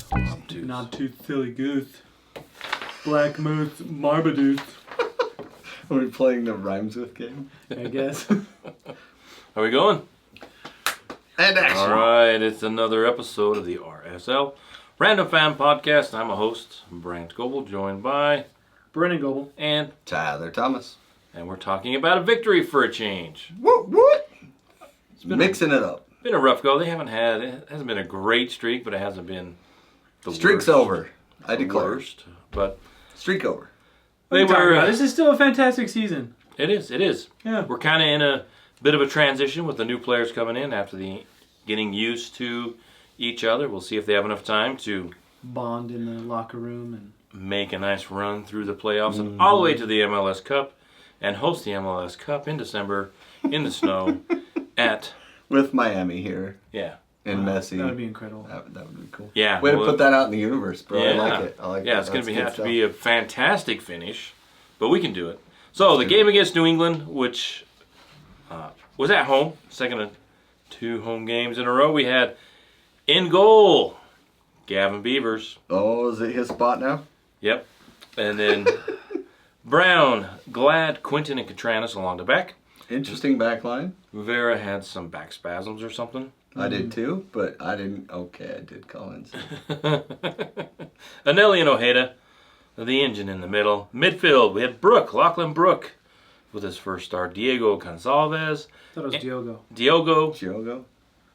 Knob-tooth, silly goose. Black moose, Marmaduke. Are we playing the rhymes with game? I guess. How we going? And action. All right, it's another episode of the RSL Random Fan Podcast. I'm a host, Brant Goebel, joined by Brennan Goebel. and Tyler Thomas. we're talking about a victory for a change. What? Mixing it up. Been a rough go. It hasn't been a great streak, but it hasn't been the Streak's worst. over. I The declare. worst, but Streak over. they were. This is still a fantastic season. It is. Yeah. We're kind of in a bit of a transition with the new players coming in after the getting used to each other. We'll see if they have enough time to Bond in the locker room and make a nice run through the playoffs and all the way to the MLS Cup and host the MLS Cup in December in the snow at With Miami here. yeah. And Messi. that would be incredible. That would be cool. Yeah. Way to well, put that out in the universe, bro. Yeah. I like it. Yeah, it's going to have to be a fantastic finish, but we can do it. So the Let's do game against New England, which was at home, second of 2 home games in a row, we had in goal Gavin Beavers. Oh, is it his spot now? Yep. And then Brown, Glad, Quinton, and Catranis along the back. Interesting back line. Vera had some back spasms or something. I did too, but I didn't. Okay, I did Collins. Anelli and Ojeda, the engine in the middle. Midfield, we had Lachlan Brook with his first start. Diego Gonçalves. I thought it was Diogo. Diogo?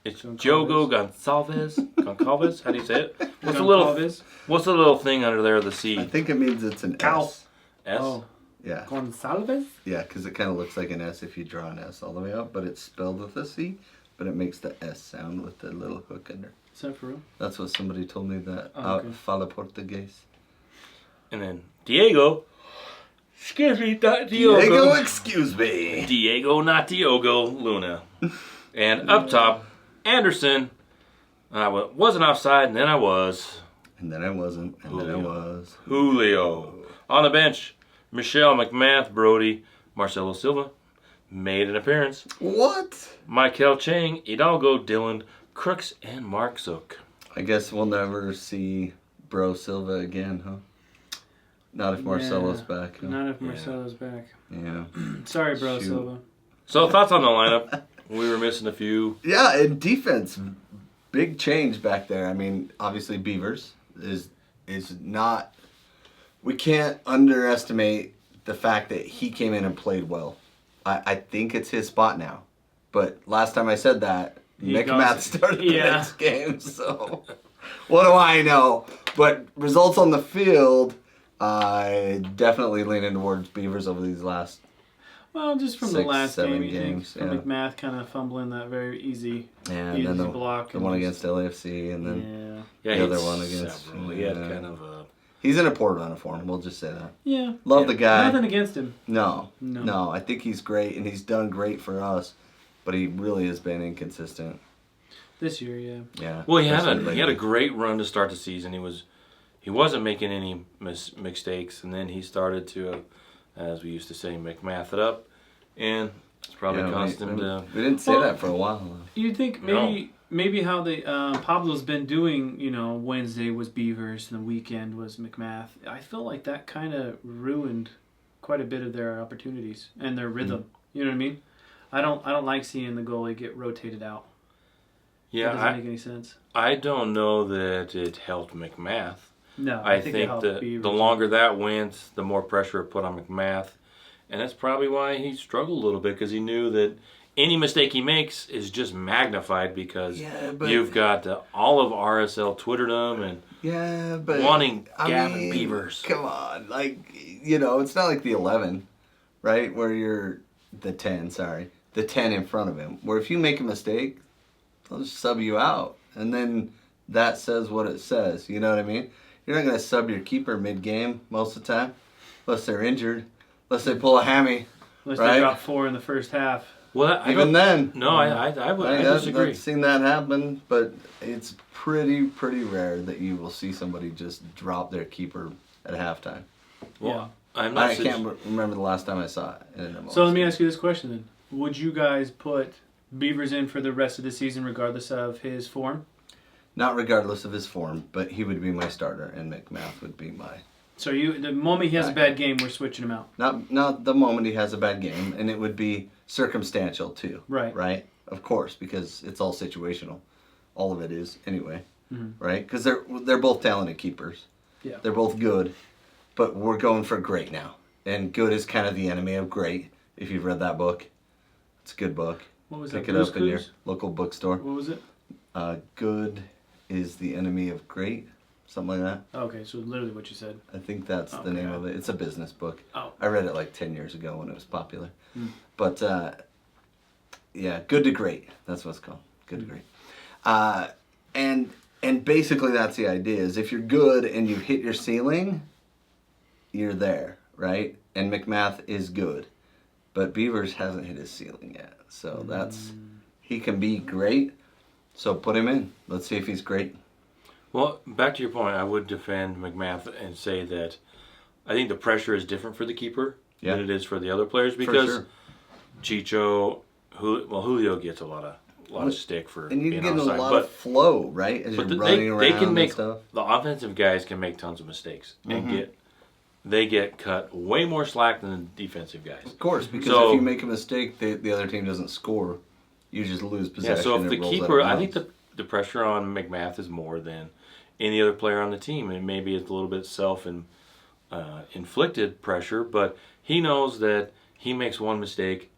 It's Goncalves. Diogo Gonçalves. How do you say it? What's the little thing under there? The I C. think it means it's an Cow. S. S. Oh, Yeah. Gonçalves? Yeah, because it kind of looks like an S if you draw an S all the way up, but it's spelled with a C, but it makes the S sound with the little hook in there. Is that for real? That's what somebody told me that okay. fala português. And then Diego. Excuse me, not Diogo. Diego, excuse me. Diego, not Diogo Luna. And up top, Anderson. I wasn't offside, and then I was. And then I wasn't, and then I Julio. was. Julio. On the bench, Michelle McMath, Brody, Marcelo Silva made an appearance. What? Michael Chang, Hidalgo, Dylan, Crooks, and Mark Zook. I guess we'll never see Bro Silva again, huh? Not if Marcelo's back. Huh? Not if Marcelo's back. Yeah. Sorry, bro, Shoot. Silva. So thoughts on the lineup? We were missing a few. Yeah, and defense, big change back there. I mean, obviously Beavers is not. We can't underestimate the fact that he came in and played well. I think it's his spot now, but last time I said that, McMath started the next game. So what do I know? But results on the field, I definitely leaning towards Beavers over these last. Well, just from the 6, last 7 game, you games, think. From yeah. McMath kind of fumbling that very easy And easy then the block. the and one just- against LAFC, and then Yeah, the other he's one against. several. He had yeah. kind of a. He's in a poor run of form. We'll just say that. Yeah. Love the guy. Nothing against him. No. No. I think he's great, and he's done great for us, but he really has been inconsistent. This year, yeah. Yeah. Well, he had especially a lately. great run to start the season. He wasn't making any mistakes, and then he started to, as we used to say, McMath it up, and it's probably cost him to. We didn't say that for a while. Though. You'd think maybe how they Pablo's been doing. Wednesday was Beavers and the weekend was McMath. I feel like that kind of ruined quite a bit of their opportunities and their rhythm. You know what I mean? I don't like seeing the goalie get rotated out. Yeah, That doesn't make any sense. I don't know that it helped McMath. No, I it think helped that Beavers. the longer that went, the more pressure it put on McMath. And that's probably why he struggled a little bit, because he knew that any mistake he makes is just magnified because you've got all of RSL Twitterdom and wanting Gavin Beavers. Come on. It's not like the 11, right? Where you're the 10 in front of him. Where if you make a mistake, they'll just sub you out. And then that says what it says. You know what I mean? You're not going to sub your keeper mid-game most of the time, unless they're injured, unless they pull a hammy. Unless right? they drop 4 in the first half. Well, Even then. No, I disagree. I've seen that happen, but it's pretty rare that you will see somebody just drop their keeper at halftime. Well, yeah. I can't remember the last time I saw it. So let me ask you this question then. Would you guys put Beavers in for the rest of the season regardless of his form? Not regardless of his form, but he would be my starter, and McMath would be my... So the moment he has a bad game, we're switching him out. Not the moment he has a bad game, and it would be circumstantial too. Right. Right? Of course, because it's all situational. All of it is, anyway. Mm-hmm. Right? Because they're both talented keepers. Yeah. They're both good, but we're going for great now. And good is kind of the enemy of great, if you've read that book. It's a good book. What was Pick that? it up in your local bookstore. What was it? Good is the enemy of great. Something like that. Okay, so literally what you said. I think that's the name of it. It's a business book. Oh. I read it like 10 years ago when it was popular. Mm. But, yeah, good to great. That's what it's called. Good to great. And basically that's the idea is if you're good and you hit your ceiling, you're there, right? And McMath is good. But Beavers hasn't hit his ceiling yet. So he can be great. So put him in. Let's see if he's great. Well, back to your point, I would defend McMath and say that I think the pressure is different for the keeper than it is for the other players because Chicho, Julio gets a lot of stick for and you being get offside. a lot of flow, right? As you're running around they can make and stuff. the offensive guys can make tons of mistakes and they get cut way more slack than the defensive guys. Of course, because if you make a mistake, the other team doesn't score. You just lose possession. Yeah, so if and the it rolls keeper, out of I think bounds. the pressure on McMath is more than any other player on the team, and maybe it's a little bit inflicted pressure, but he knows that he makes one mistake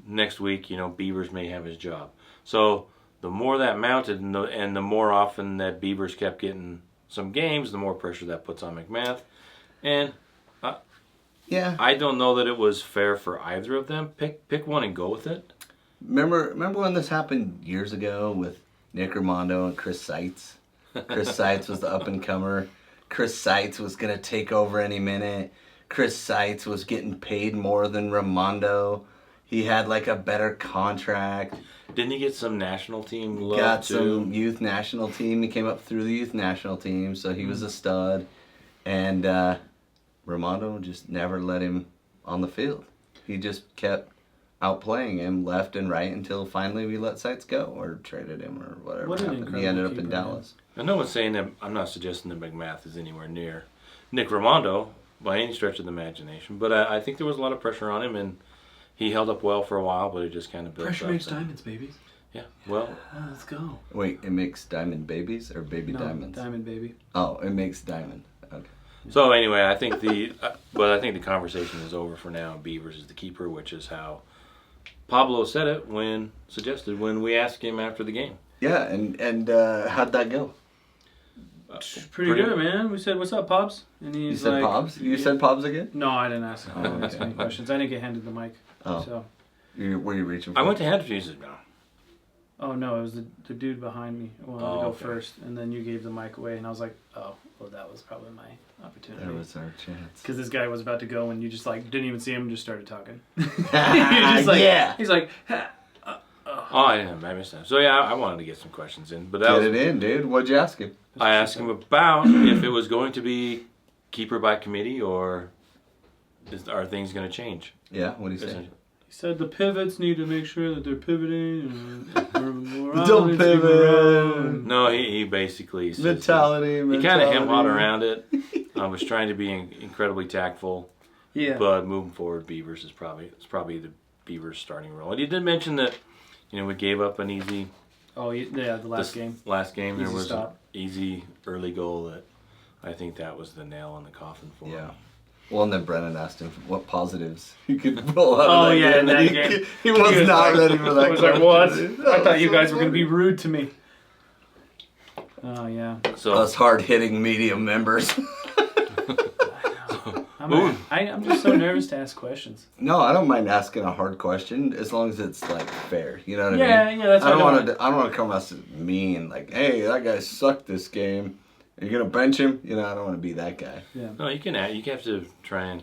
next week, Beavers may have his job. So the more that mounted and the more often that Beavers kept getting some games, the more pressure that puts on McMath. And I don't know that it was fair for either of them. Pick one and go with it. Remember when this happened years ago with Nick Raimondo and Chris Seitz? Chris Seitz was the up-and-comer. Chris Seitz was going to take over any minute. Chris Seitz was getting paid more than Raimondo. He had like a better contract. Didn't he get some national team love Got too? some youth national team. He came up through the youth national team, so he was a stud. And Raimondo just never let him on the field. He just kept outplaying him left and right until finally we let Seitz go or traded him or whatever What an happened. He incredible ended up in keeper, Dallas. And no one's saying that. I'm not suggesting that McMath is anywhere near Nick Raimondo by any stretch of the imagination, but I think there was a lot of pressure on him, and he held up well for a while, but it just kind of built Pressure up. makes diamonds, baby. Yeah, well. Let's go. Wait, it makes diamond babies or baby diamonds? Diamond baby. Oh, it makes diamond. Okay. So anyway, I think the conversation is over for now. Beavers is the keeper, which is how Pablo said it when we asked him after the game. Yeah, and how'd that go? Pretty good, man. We said, "What's up, Pops?" And he's You said like, Pobs? You said Pobs again? No, I didn't ask him. I didn't Oh, ask any questions. I didn't get handed the mic. Oh. So. Were you reaching for I went to hand it to you. He said, no. Oh no, it was the dude behind me. I wanted to go first, and then you gave the mic away, and I was like, "Oh, well, that was probably my opportunity." That was our chance. Because this guy was about to go, and you just like didn't even see him, and just started talking. Just like, yeah. He's like, Oh, I missed that. So yeah, I wanted to get some questions in, but Get it in, dude. What'd you ask him? I asked him about if it was going to be keeper by committee or are things going to change. Yeah, what'd he say? He said the pivots need to make sure that they're pivoting. Don't pivot. No, he basically says Mentality. he kind of hem-hawed around it. I was trying to be incredibly tactful. Yeah. But moving forward, Beavers is probably the Beavers starting role. And he did mention that we gave up an easy. Oh yeah, the last game. Last game Easy there was stop. an easy early goal that I think that was the nail in the coffin for him. Yeah. Well, and then Brennan asked him what positives he could pull out. Oh of that yeah, game, in that and game. He was not ready for that. I was like, what? question. I thought you so guys were going to funny. be rude to me. Oh yeah. So Us hard-hitting medium members. I'm just so nervous to ask questions. No, I don't mind asking a hard question as long as it's like fair. You know what I mean? Yeah, that's I don't want want to. I don't want to come out mean like, "Hey, that guy sucked this game. Are you gonna bench him?" I don't want to be that guy. Yeah. no, you have to try and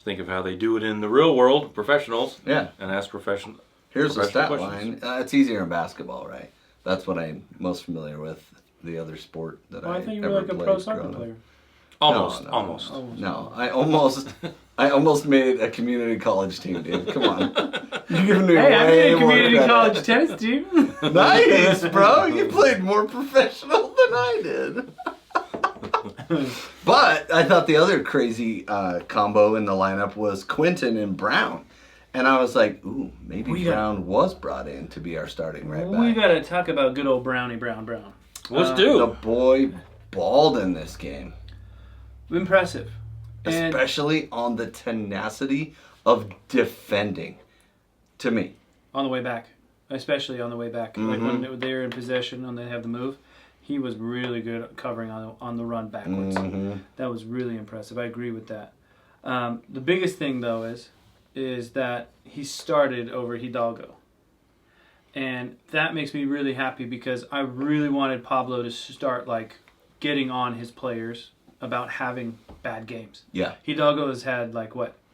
think of how they do it in the real world, professionals. Yeah. And ask professional. Here's the professional stat questions. line. It's easier in basketball, right? That's what I'm most familiar with. The other sport that Well, I I thought you ever were like a played pro soccer growing up. player. Almost. No, I almost made a community college team, dude. Come on. You're giving me Hey, I made a way more community credit. college tennis team. Nice, bro. You played more professional than I did. But I thought the other crazy combo in the lineup was Quinton and Brown. And I was like, ooh, maybe Brown was brought in to be our starting right back. We got to talk about good old Brownie Brown. Let's do. The boy balled in this game. Impressive. Especially on the tenacity of defending, to me. On the way back. Especially on the way back. Mm-hmm. Like when they're in possession and they have the move. He was really good at covering on the run backwards. Mm-hmm. That was really impressive. I agree with that. The biggest thing, though, is that he started over Hidalgo. And that makes me really happy because I really wanted Pablo to start getting on his players about having bad games. Yeah. Hidalgo has had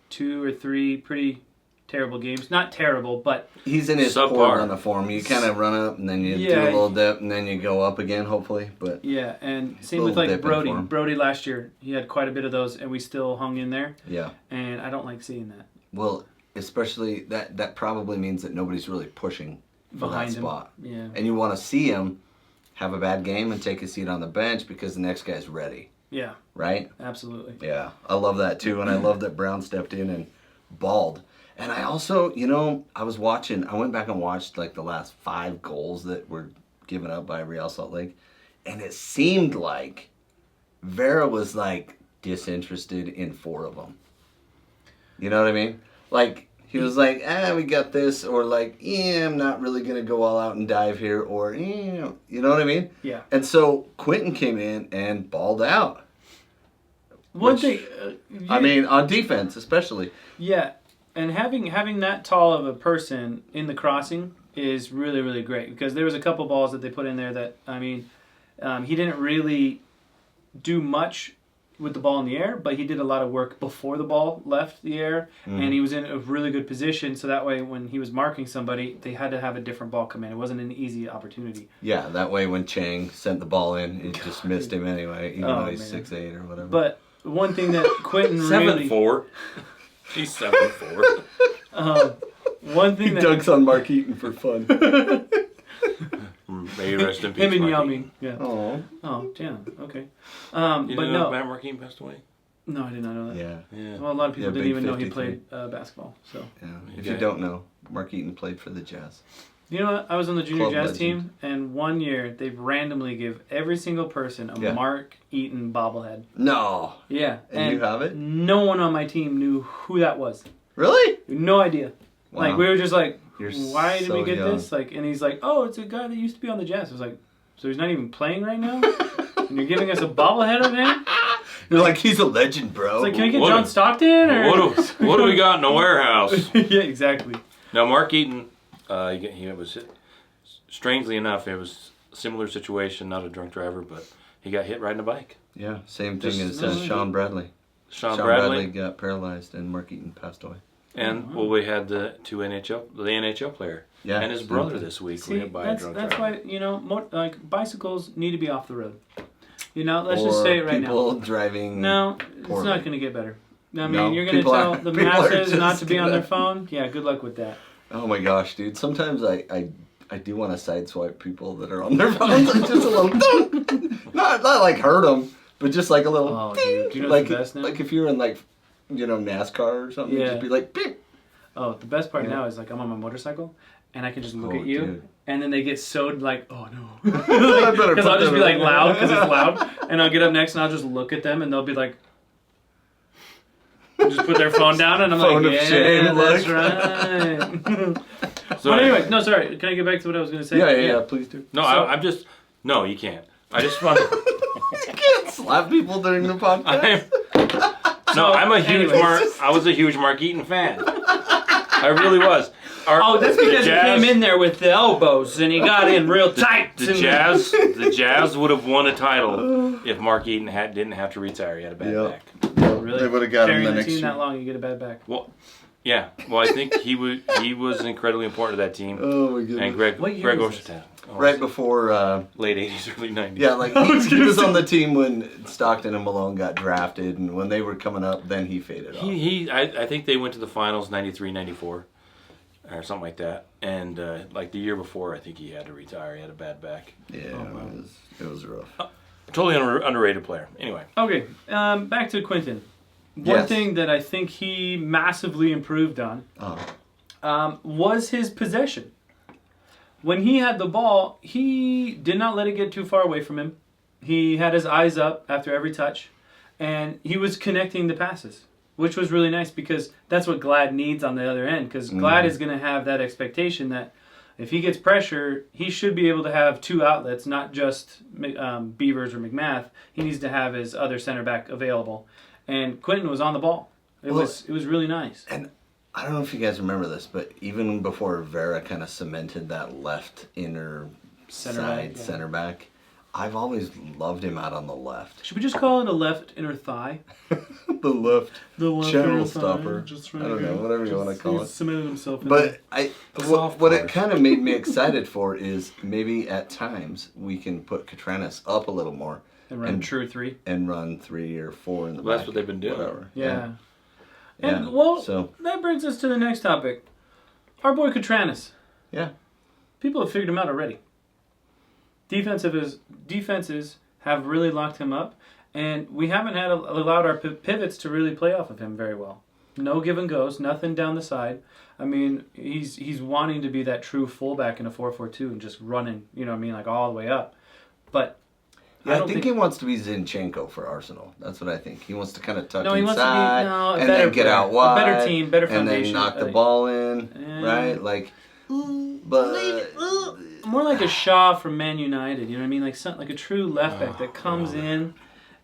2 or 3 pretty terrible games. Not terrible, but he's in his subpar poor run of form. You kind of run up and then you do a little dip and then you go up again, hopefully. But yeah, and same with Brody. Brody last year, he had quite a bit of those, and we still hung in there. Yeah. And I don't like seeing that. Well, especially that probably means that nobody's really pushing for Behind that him. spot. Yeah. And you want to see him have a bad game and take a seat on the bench because the next guy's ready. Yeah. Right? Absolutely. Yeah. I love that too. And I love that Brown stepped in and balled. And I also, I went back and watched the last 5 goals that were given up by Real Salt Lake. And it seemed like Vera was disinterested in 4 of them. You know what I mean? He was we got this, or I'm not really going to go all out and dive here, or, you know what I mean? Yeah. And so Quentin came in and balled out. One thing... on defense especially. Yeah, and having that tall of a person in the crossing is really, really great, because there was a couple balls that they put in there that, he didn't really do much with the ball in the air, but he did a lot of work before the ball left the air, and he was in a really good position, so that way when he was marking somebody, they had to have a different ball come in. It wasn't an easy opportunity. Yeah, that way when Chang sent the ball in, it just missed him anyway, even though he's 6'8" or whatever. But one thing that Quentin really... 7'4". He's 7'4". One thing he dunks on Mark Eaton for fun. May you rest in peace, him and Mark Yao Eaton. Ming. Yeah. Oh, damn. Okay. You But didn't know no. Matt Marquine passed away? No, I did not know that. yeah. Well, a lot of people didn't big even know he 53. played basketball. So. Yeah. If you don't know, Mark Eaton played for the Jazz. You know what? I was on the junior Club jazz legend. team, and one year they randomly give every single person a Mark Eaton bobblehead. No. Yeah. And you have it? No one on my team knew who that was. Really? No idea. Wow. We were just You're why did so we get young. this? And he's like, oh, it's a guy that used to be on the Jazz. I was like, so he's not even playing right now? And you're giving us a bobblehead of him? You're like, he's a legend, bro. It's like, can we get John Stockton? Or? What do we got in the warehouse? Yeah, exactly. Now, Mark Eaton, he was hit. Strangely enough, it was a similar situation, not a drunk driver, but he got hit riding a bike. Yeah, same thing Just- as Sean Bradley. Sean Bradley got paralyzed and Mark Eaton passed away. And we had the NHL player and his brother this week were See, hit by a drunk that's driver. why, bicycles need to be off the road. Let's just say it right now. People driving. No, it's poorly. not going to get better. I mean, No, you're going to people tell are- the people are masses not just to be on their gonna- phone? Yeah, good luck with that. Oh my gosh, dude. Sometimes I do want to sideswipe people that are on their phones. Just a little not like hurt them, but just like a little Oh, dude. Do you know like, what's the best now? like if you're in NASCAR or something, Yeah. just be like beep. Oh, the best part Yeah. now is I'm on my motorcycle, and I can just look Oh, at you, dude. and then they get so oh no, I better because put I'll just them be in. loud because it's loud, and I'll get up next and I'll just look at them, and they'll be like, just put their phone down, and I'm Phone like, of yeah, shame, that's look. right. But anyway, no, sorry. Can I get back to what I was going to say? Yeah, please do. No, So- I'm just... No, you can't. I just want You can't slap people during the podcast. I'm a huge anyways. I was a huge Mark Eaton fan. I really was. Oh, that's because he Jazz- came in there with the elbows, and he got in real tight. The Jazz would have won a title if Mark Eaton didn't have to retire. He had a bad back. Really? They would've got him Carrying the the next team year. that long, you get a bad back. Well, Yeah, well, I think he was incredibly important to that team. Oh my goodness. And Greg was this? Ostertag. Right before. Late 80s, early 90s. Yeah, like he was on the team when Stockton and Malone got drafted, and when they were coming up, then he faded off. I think they went to the finals 93, 94, or something like that. And like the year before, I think he had to retire. He had a bad back. Yeah, it was rough. Totally underrated player. Anyway. Okay, back to Quentin. One Yes. thing that I think he massively improved on was his possession. When he had the ball, he did not let it get too far away from him. He had his eyes up after every touch, and he was connecting the passes, which was really nice because that's what Glad needs on the other end, because Glad is going to have that expectation that if he gets pressure, he should be able to have two outlets, not just Beavers or McMath. He needs to have his other center back available. And Quentin was on the ball. It was really nice. And I don't know if you guys remember this, but even before Vera kind of cemented that left inner center back, I've always loved him out on the left. Should we just call it a left inner thigh? The left channel inner stopper. thigh, just I don't know, whatever you want to call it. Cemented himself in But there. what it kind of made me excited for is maybe at times we can put Katranis up a little more. And run true three. And run 3 or 4 in the back. Well, that's what they've been doing. Whatever. Yeah. Yeah. And, well, So, that brings us to the next topic. Our boy Katranis. yeah. People have figured him out already. Defenses have really locked him up, and we haven't allowed our pivots to really play off of him very well. No give and goes, nothing down the side. I mean, he's wanting to be that true fullback in a 4-4-2 and just running, you know what I mean, like all the way up. But Yeah, I think he wants to be Zinchenko for Arsenal. That's what I think. He wants to kind of tuck he wants to be inside a and better then get player. out wide. A better team, better and foundation. then knock the ball in, right? Like, but more like a Shaw from Man United, you know what I mean? Like a true left back that comes in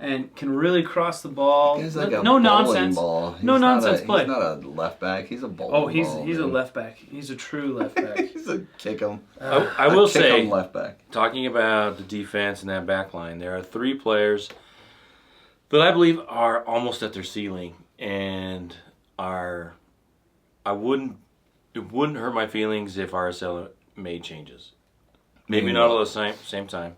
and can really cross the ball. he's like no a nonsense. ball. No nonsense play. He's not a left back. He's a bowling Oh, he's ball. a left back. He's a true left back. He's a kick him. I will kick say, him left back. talking about the defense and that back line, there are 3 players that I believe are almost at their ceiling and it wouldn't hurt my feelings if RSL made changes. Maybe not all at the same time.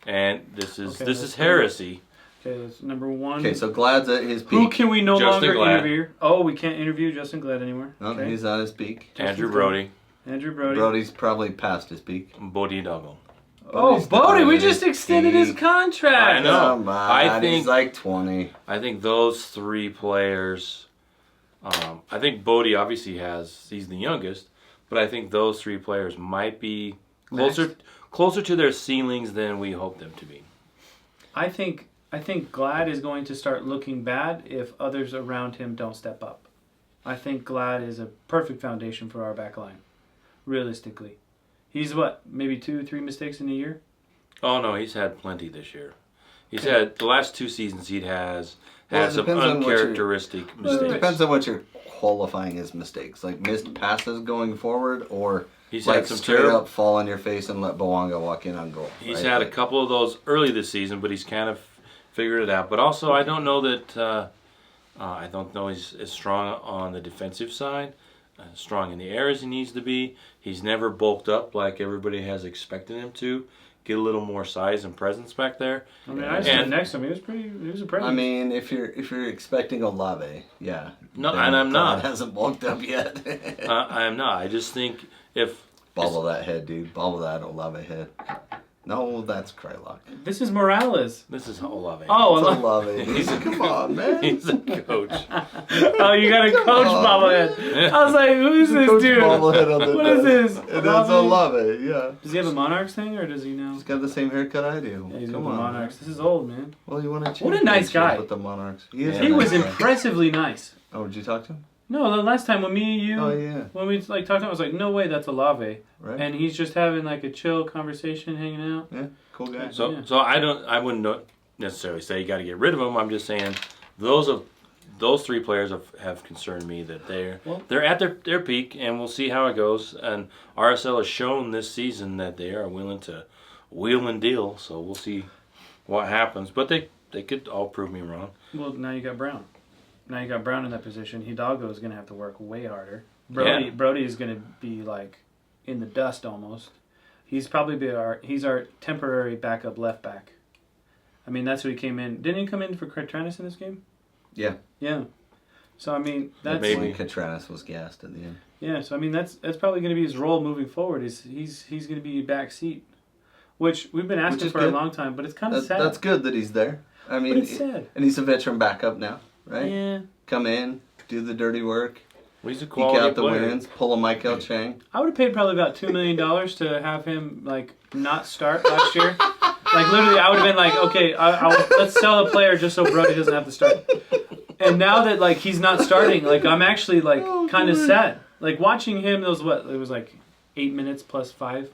And this is heresy. Okay, that's number 1. Okay, so Glad's at his peak. Who can we no Justin longer Glad. interview? Oh, we can't interview Justin Glad anymore. No, Okay. he's at his peak. Andrew Brody, Andrew Brody. Brody's probably past his peak. Bodie Doggle. Oh, Bodie's Bodie, we at just his extended his peak. contract. I know. Come on, I think- he's like 20. I think those 3 players. I think Bodie obviously he's the youngest, but I think those 3 players might be closer to their ceilings than we hope them to be. I think Glad is going to start looking bad if others around him don't step up. I think Glad is a perfect foundation for our back line, realistically. He's maybe 2-3 mistakes in a year? Oh no, he's had plenty this year. He's had the last 2 seasons. He has Well, had it some depends on what uncharacteristic It mistakes. depends on what you're qualifying as mistakes. Like missed passes going forward or He's like had some straight terrible. up fall on your face and let Bowanga walk in on goal. He's right? had a Like, couple of those early this season, but he's kind of figured it out. But also, I don't know that I don't know he's as strong on the defensive side, strong in the air as he needs to be. He's never bulked up like everybody has expected him to. Get a little more size and presence back there. I mean, I stood next to him. He was impressive. I mean, if you're expecting Olave, yeah. No, then and I'm not. God hasn't bulked up yet. I am not. I just think if Bobble that head, dude. Bobble that Olave head. No, that's Krylock. this is Morales. this is Olave. Oh, It's I love- Olave. Come on, man. He's a coach. oh, you got a coach on, bobblehead. I was like, who's this Coach dude? Bobblehead on the What is this? And that's Olave, yeah. Does he have a Monarchs thing, or does he know? He's got the same haircut I do. Yeah, he's Come with the on. Monarchs. This is old, man. Well, you want to change What a nice guy. with the Monarchs. He, is a He nice was guy. impressively nice. Oh, did you talk to him? No, the last time when me and you, Oh, yeah. when we talked to him, I was like, no way, that's Olave. Right? And he's just having like a chill conversation, hanging out. Yeah, cool guy. So Yeah. so I wouldn't necessarily say you got to get rid of them. I'm just saying those 3 players have concerned me that they're at their peak, and we'll see how it goes. And RSL has shown this season that they are willing to wheel and deal. So we'll see what happens. But they could all prove me wrong. Well, now you got Brown. now you got Brown in that position. Hidalgo is going to have to work way harder. Yeah. Brody is going to be like in the dust almost. He's probably he's our temporary backup left back. I mean, that's what he came in. Didn't he come in for Kratranis in this game? Yeah. Yeah. So I mean, that's when Katranis was gassed at the end. Yeah. So I mean, that's probably going to be his role moving forward. He's going to be back seat, which we've been asking for a long time. But it's kind of sad. That's good that he's there. I mean, but it's sad. And he's a veteran backup now, right? Yeah. Come in, do the dirty work. Well, he's a quality eke out the player. wins, pull a Michael Chang. I would have paid probably about $2 million to have him like not start last year. Like literally, I would have been like, okay, let's sell a player just so Brody doesn't have to start. And now that like he's not starting, like I'm actually like kind of sad. Like watching him, it was like 8 minutes plus 5,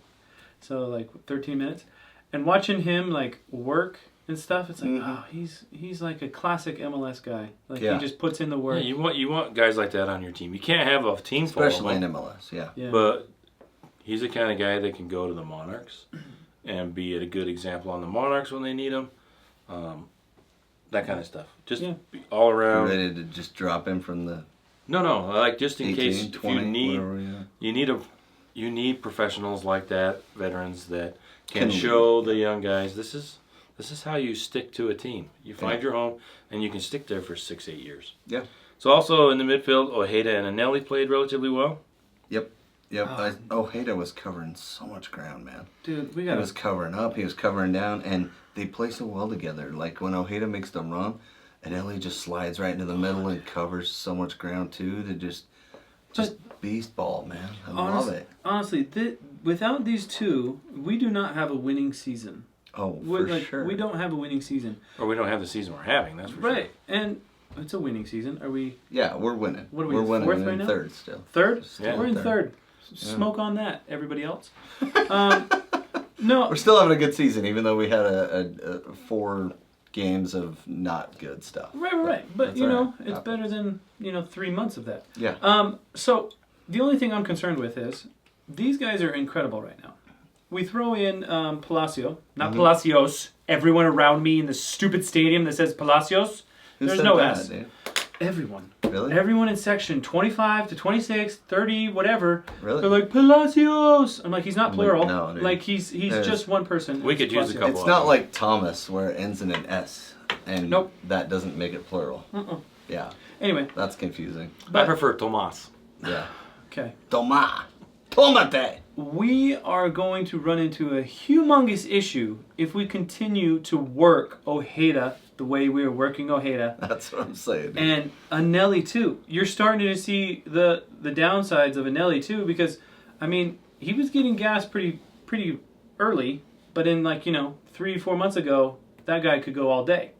so like 13 minutes, and watching him like work and stuff. It's like, oh, he's like a classic MLS guy. Like he just puts in the work. Yeah, you want guys like that on your team. You can't have a team full especially of in them. MLS. Yeah. But he's the kind of guy that can go to the Monarchs and be a good example on the Monarchs when they need him. That kind of stuff. Just be all around. Ready to just drop him from the. No. Like just in 18, case 20, if you need, whatever, you need professionals like that, veterans that can show the young guys this is how you stick to a team. You find your home and you can stick there for 6-8 years. Yeah. So also in the midfield, Ojeda and Anelli played relatively well. Yep. Ojeda was covering so much ground, man. Dude, He was covering up, he was covering down, and they play so well together. Like when Ojeda makes the run, Anelli just slides right into the middle and covers so much ground too. To just beast ball, man. I love it. Honestly, without these two, we do not have a winning season. Oh, for sure. We don't have a winning season. Or we don't have the season we're having, that's for sure. Right, and it's a winning season. Are we? Yeah, we're winning. What are we? We're winning fourth in right now? third still. Third? Yeah. We're in third. Smoke on that, everybody else. No. We're still having a good season, even though we had a 4 games of not good stuff. Right. But it's better than 3 months of that. Yeah. So the only thing I'm concerned with is these guys are incredible right now. We throw in Palacio, not Palacios. Everyone around me in the stupid stadium that says Palacios. There's no S. Dude? Everyone. Really? Everyone in section 25 to 26, 30, whatever. Really? They're like, Palacios! I'm like, he's not plural. No, dude. Like, he's just one person. We could use a couple. It's not like Thomas, where it ends in an S, and that doesn't make it plural. Yeah. Anyway. That's confusing. I prefer Tomas. Yeah. Okay. Tomate! We are going to run into a humongous issue if we continue to work Ojeda the way we are working Ojeda. That's what I'm saying. Dude. And Anelli too. You're starting to see the downsides of Anelli too, because I mean he was getting gas pretty early, but in 3-4 months ago that guy could go all day.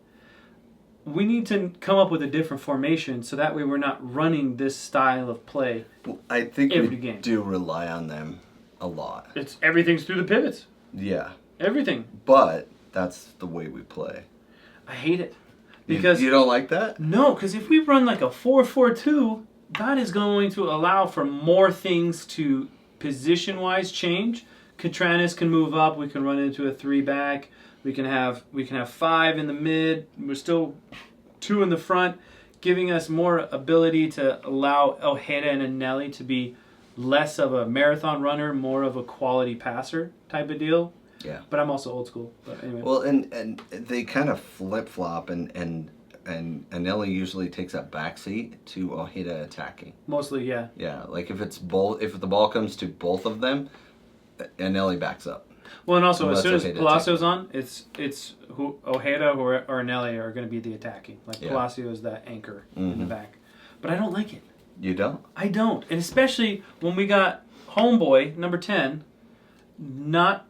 We need to come up with a different formation so that way we're not running this style of play. I think every we game. do rely on them a lot. Everything's through the pivots. Yeah. Everything. But that's the way we play. I hate it. Because you don't like that? No, because if we run like a 4-4-2, that is going to allow for more things to position-wise change. Katranis can move up. We can run into a 3-back. We can have 5 in the mid. We're still 2 in the front, giving us more ability to allow Ojeda and Anelli to be less of a marathon runner, more of a quality passer type of deal. Yeah. But I'm also old school. But anyway. Well, and they kind of flip-flop, and Anelli usually takes that backseat to Ojeda attacking. Mostly, yeah. Yeah, like if the ball comes to both of them, Anelli backs up. Well, and also, Unless as soon as Ojeda Palacio's on, it's who Ojeda or Anelli are going to be the attacking. Like, Palacio is that anchor in the back. But I don't like it. You don't? I don't. And especially when we got homeboy, number 10, not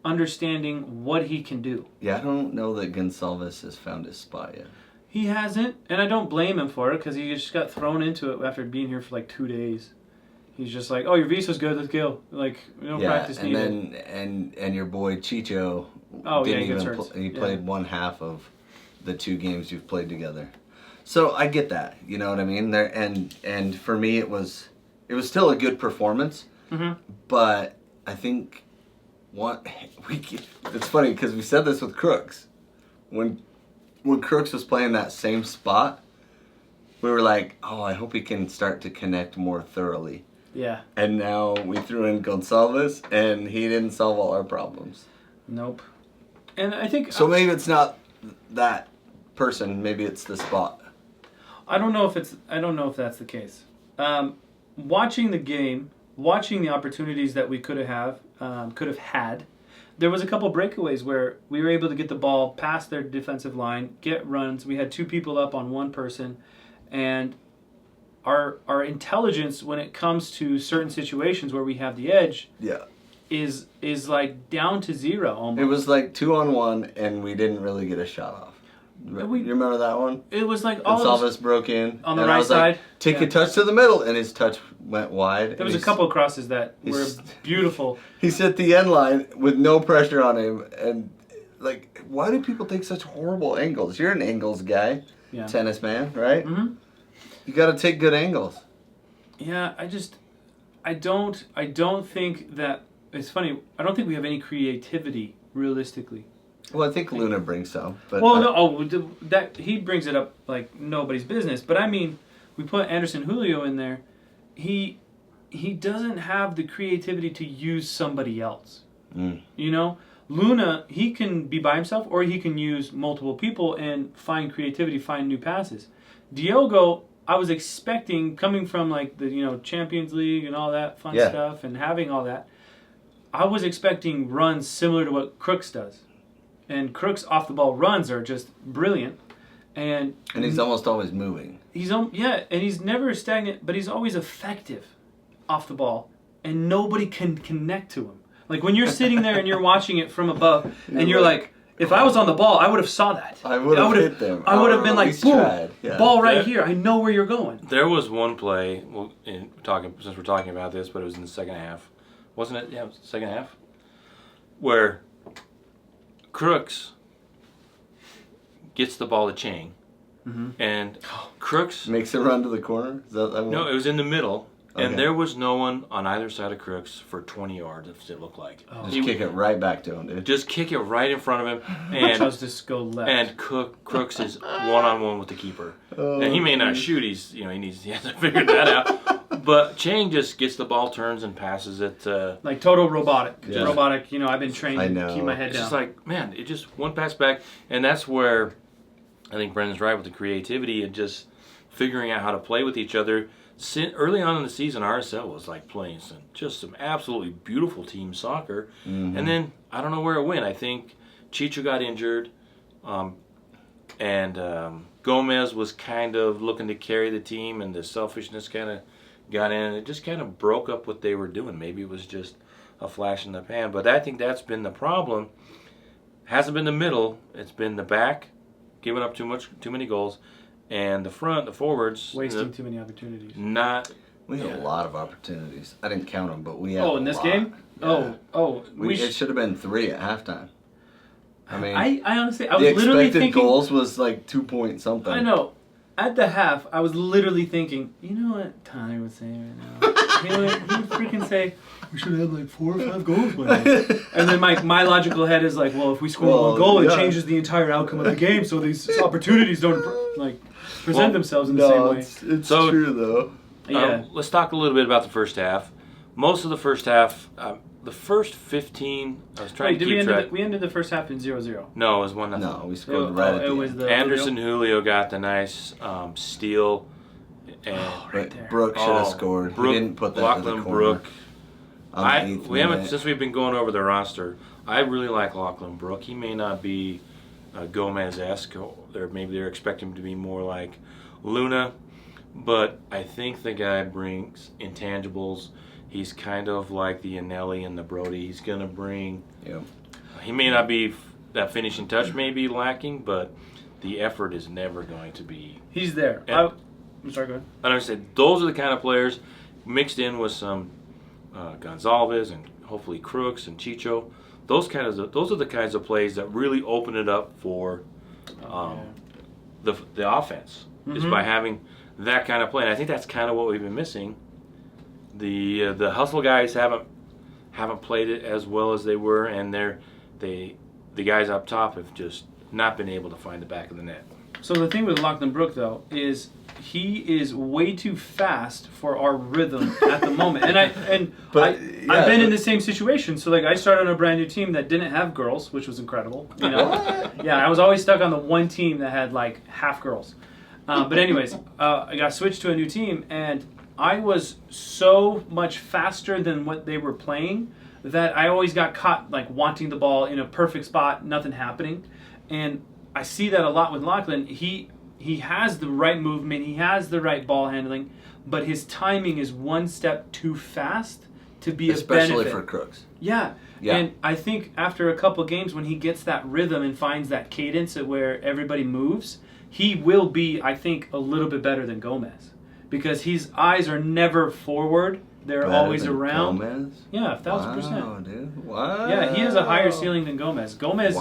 understanding what he can do. Yeah, I don't know that Gonsalves has found his spot yet. He hasn't, and I don't blame him for it because he just got thrown into it after being here for like 2 days. He's just like, oh, your visa's good, let's go. Like, practice needed. And your boy Chicho he gets hurt. He played one half of the 2 games you've played together. So I get that, you know what I mean? There and for me it was still a good performance, but I think it's funny because we said this with Crooks when Crooks was playing that same spot. we were like, oh, I hope he can start to connect more thoroughly. Yeah. And now we threw in Gonçalves, and he didn't solve all our problems. Nope. And I think So maybe it's not that person. Maybe it's the spot. I don't know if that's the case. Watching the game, watching the opportunities that we could have had, there was a couple breakaways where we were able to get the ball past their defensive line, get runs. We had 2 people up on 1 person, and our intelligence when it comes to certain situations where we have the edge Yeah. is like down to 0 almost. It was like 2-on-1, and we didn't really get a shot off. You remember that one? It was like all Gonçalves broke in on the and right I was like, side. take a touch to the middle, and his touch went wide. There was a couple of crosses that were beautiful. He's at the end line with no pressure on him, and like, why do people take such horrible angles? You're an angles guy, tennis man, right? Mm-hmm. You got to take good angles. Yeah, I don't think that it's funny. I don't think we have any creativity realistically. Well, I think Luna brings some, but that he brings it up like nobody's business. But I mean, we put Anderson Julio in there. He doesn't have the creativity to use somebody else. You know, Luna, he can be by himself, or he can use multiple people and find creativity, find new passes. Diogo, I was expecting, coming from like the Champions League and all that fun stuff, and having all that, I was expecting runs similar to what Crooks does. And Crooks' off-the-ball runs are just brilliant. And he's almost always moving. And he's never stagnant, but he's always effective off the ball. And nobody can connect to him. Like when you're sitting there and you're watching it from above, and you're like, if I was on the ball, I would have saw that. I would have hit them. I would have been like, boom, ball right here. I know where you're going. There was one play, since we're talking about this, but it was in the second half. Wasn't it? Yeah, it was the second half. Where Crooks gets the ball to Chang, and Crooks makes it run to the corner. Is that one? No, it was in the middle, and there was no one on either side of Crooks for 20 yards. It looked like. Just kick it right back to him, dude. Just kick it right in front of him, and just go left. And Crooks is 1-on-1 with the keeper, and he may not shoot. He hasn't figured that out. But Chang just gets the ball, turns, and passes it. Like total robotic. Yeah. Robotic, I've been trained to keep my head down. It's just like, man, it just one pass back. And that's where I think Brendan's right with the creativity and just figuring out how to play with each other. Early on in the season, RSL was like playing some absolutely beautiful team soccer. Mm-hmm. And then, I don't know where it went. I think Chicho got injured. And Gomez was kind of looking to carry the team, and the selfishness kind of got in, and it just kind of broke up what they were doing. Maybe it was just a flash in the pan, but I think that's been the problem. Hasn't been the middle, it's been the back, giving up too many goals, and the front, the forwards, wasting too many opportunities. We had a lot of opportunities. I didn't count them, but we had. In this game? Yeah. It should have been 3 at halftime. I mean, I honestly, I was literally thinking. The expected goals was like 2 point something. I know. At the half, I was literally thinking, you know what Tyler would say right now? He would freaking say, we should have had like 4 or 5 goals by now. And then my logical head is like, well, if we score 1 goal, it changes the entire outcome of the game, so these opportunities don't present themselves in the same way. It's true, though. Yeah. Let's talk a little bit about the first half. Most of the first half, the first 15, I was trying to keep track. We ended the first half in 0-0. No, it was 1-0. No, we scored right at the end. Anderson Julio got the nice steal. And right there. Brooke should have scored. He didn't put that in the corner. Brooke. Since we've been going over the roster, I really like Lachlan Brooke. He may not be Gomez-esque. Maybe they're expecting him to be more like Luna. But I think the guy brings intangibles. He's kind of like the Anelli and the Brody. He's going to bring... Yep. He may not be... That finishing touch may be lacking, but the effort is never going to be... He's there. I'm sorry, go ahead. And I said, those are the kind of players mixed in with some Gonçalves and hopefully Crooks and Chicho. Those are the kinds of plays that really open it up for the offense. Mm-hmm. Is by having that kind of play. And I think that's kind of what we've been missing. The hustle guys haven't played it as well as they were, and the guys up top have just not been able to find the back of the net. So the thing with Lachlan Brooke, though, is he is way too fast for our rhythm at the moment. And I've been in the same situation. So like I started on a brand new team that didn't have girls, which was incredible. You know? Yeah, I was always stuck on the one team that had like half girls. But anyways, I got switched to a new team, and I was so much faster than what they were playing that I always got caught like wanting the ball in a perfect spot, nothing happening. And I see that a lot with Lachlan. He has the right movement, he has the right ball handling, but his timing is one step too fast to be especially a benefit. for Crooks. Yeah. And I think after a couple games, when he gets that rhythm and finds that cadence at where everybody moves, he will be, I think, a little bit better than Gomez. Because his eyes are never forward. They're Better always than around. Gomez? Yeah, 1,000%. Wow, dude. Wow. Yeah, he has a higher ceiling than Gomez. Gomez,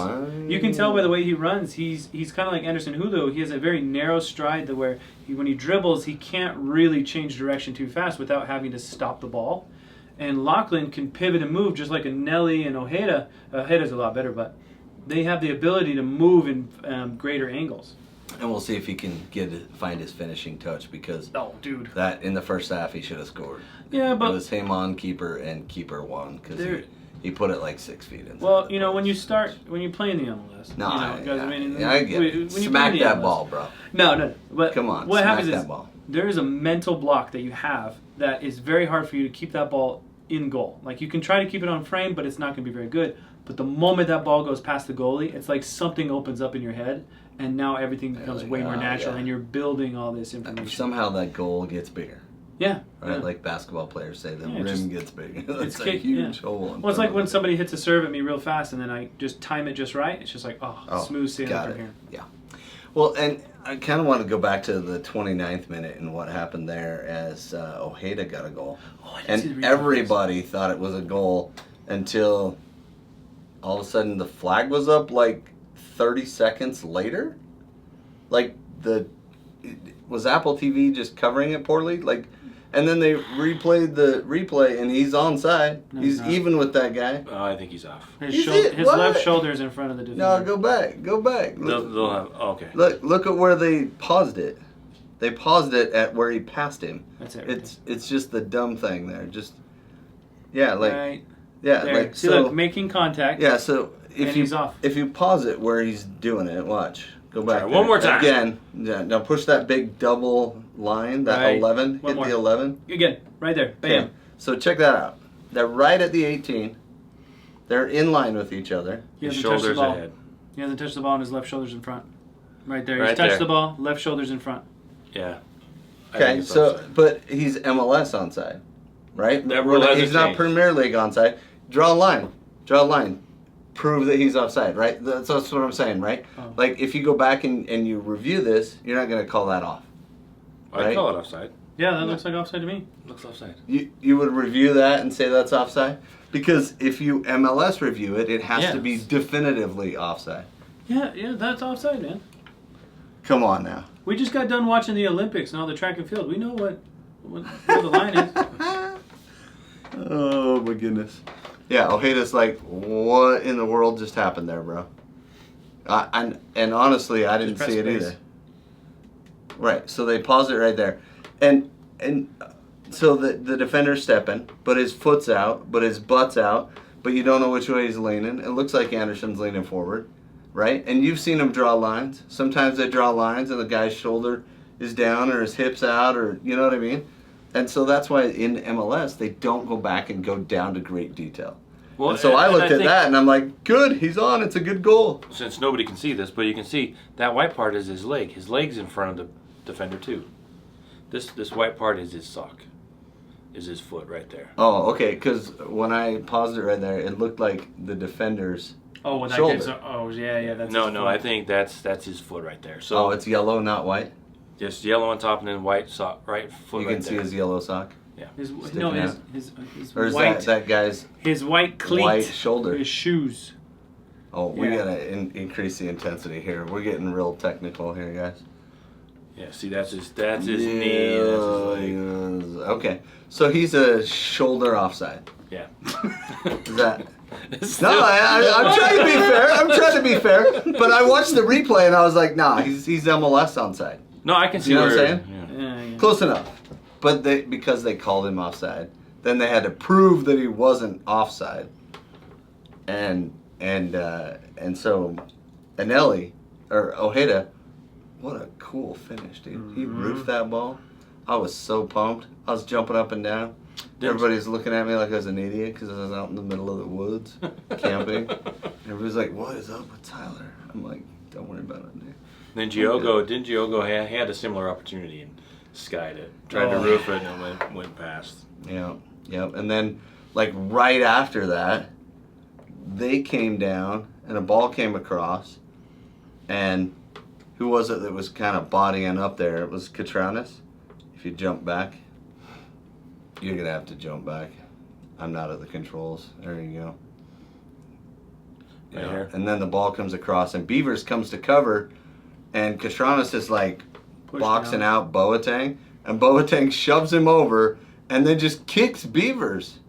you can tell by the way he runs. He's kind of like Anderson Hulu. He has a very narrow stride that where when he dribbles, he can't really change direction too fast without having to stop the ball. And Lachlan can pivot and move just like a Nelly and Ojeda. Ojeda's a lot better, but they have the ability to move in greater angles. And we'll see if he can find his finishing touch, because that in the first half he should have scored. Yeah, but it was him on keeper and keeper won because he put it like 6 feet in. Well, you know, when you play in the MLS, I get it. Smack that MLS, ball, bro. No. But come on, what happens that is ball. There is a mental block that you have that is very hard for you to keep that ball in goal. Like you can try to keep it on frame, but it's not going to be very good. But the moment that ball goes past the goalie, it's like something opens up in your head. And now everything becomes way more natural, and you're building all this information. Somehow that goal gets bigger. Yeah. Right? Yeah. Like basketball players say, the rim gets bigger. It's a huge hole. Well, it's like when somebody hits a serve at me real fast, and then I just time it just right. It's just like, smooth sailing from here. Yeah. Well, and I kind of want to go back to the 29th minute and what happened there as Ojeda got a goal. And everybody thought it was a goal until all of a sudden the flag was up like 30 seconds later. Like was Apple TV just covering it poorly? Like, and then they replayed the replay and he's onside. No, he's even with that guy. Oh, I think he's off. His left shoulder is in front of the defender. No, go back. They'll have, okay. Look at where they paused it. They paused it at where he passed him. That's it. It's just the dumb thing there. Just like right. Yeah, there. like see, so. Look, making contact. Yeah, so he's off. If you pause it where he's doing it, watch. Go back. One more time. Again. Yeah, now push that big double line, that 11. Hit the 11. Again, right there. Bam. Okay. So check that out. They're right at the 18. They're in line with each other. His shoulders ahead. He hasn't touched the ball and his left shoulder's in front. Right there. He's touched the ball, left shoulder's in front. Yeah. Okay, so, but he's MLS onside, right? He's not Premier League onside. Draw a line. Prove that he's offside, right? That's what I'm saying, right? Oh. Like, if you go back and you review this, you're not going to call that off. Right? I call it offside. Yeah, that looks like offside to me. Looks offside. You would review that and say that's offside? Because if you MLS review it, it has to be definitively offside. Yeah, that's offside, man. Come on now. We just got done watching the Olympics and all the track and field. We know where the line is. Oh, my goodness. Yeah, Ojeda's like, what in the world just happened there, bro? And honestly, I didn't see it either. Right, so they paused it right there. And so the defender's stepping, but his foot's out, but his butt's out, but you don't know which way he's leaning. It looks like Anderson's leaning forward, right? And you've seen him draw lines. Sometimes they draw lines and the guy's shoulder is down or his hip's out, or you know what I mean? And so that's why in MLS, they don't go back and go down to great detail. Well, and so I looked at that and I'm like, good, he's on. It's a good goal. Since nobody can see this, but you can see that white part is his leg. His leg's in front of the defender too. This white part is his sock. Is his foot right there. Oh, okay, because when I paused it right there, it looked like the defender's shoulder. Yeah, that's No, I think that's his foot right there. So it's yellow, not white? Just yellow on top and then white sock, right foot. You can see his yellow sock. Yeah. His or is white, that guy's his white cleat, white shoulder, his shoes. Oh, we gotta increase the intensity here. We're getting real technical here, guys. Yeah, see, that's his knee. That's his leg. Okay, so he's a shoulder offside. Yeah. Is that? No, I'm trying to be fair. But I watched the replay and I was like, nah, he's MLS onside. No, I can see you know what I'm saying. Yeah. Close enough. But because they called him offside, then they had to prove that he wasn't offside. And so Anelli, or Ojeda, what a cool finish, dude. He roofed that ball. I was so pumped. I was jumping up and down. Everybody's looking at me like I was an idiot because I was out in the middle of the woods camping. Everybody's like, what is up with Tyler? I'm like, don't worry about it, dude. Then Giogo had a similar opportunity and skied it. Tried to roof it and went past. Yeah. And then, like, right after that, they came down and a ball came across. And who was it that was kind of bodying up there? It was Catranis. If you jump back, you're going to have to jump back. I'm not at the controls. There you go. Right here. And then the ball comes across, and Beavers comes to cover, and Catranis is like boxing out Boateng, and Boateng shoves him over, and then just kicks Beavers.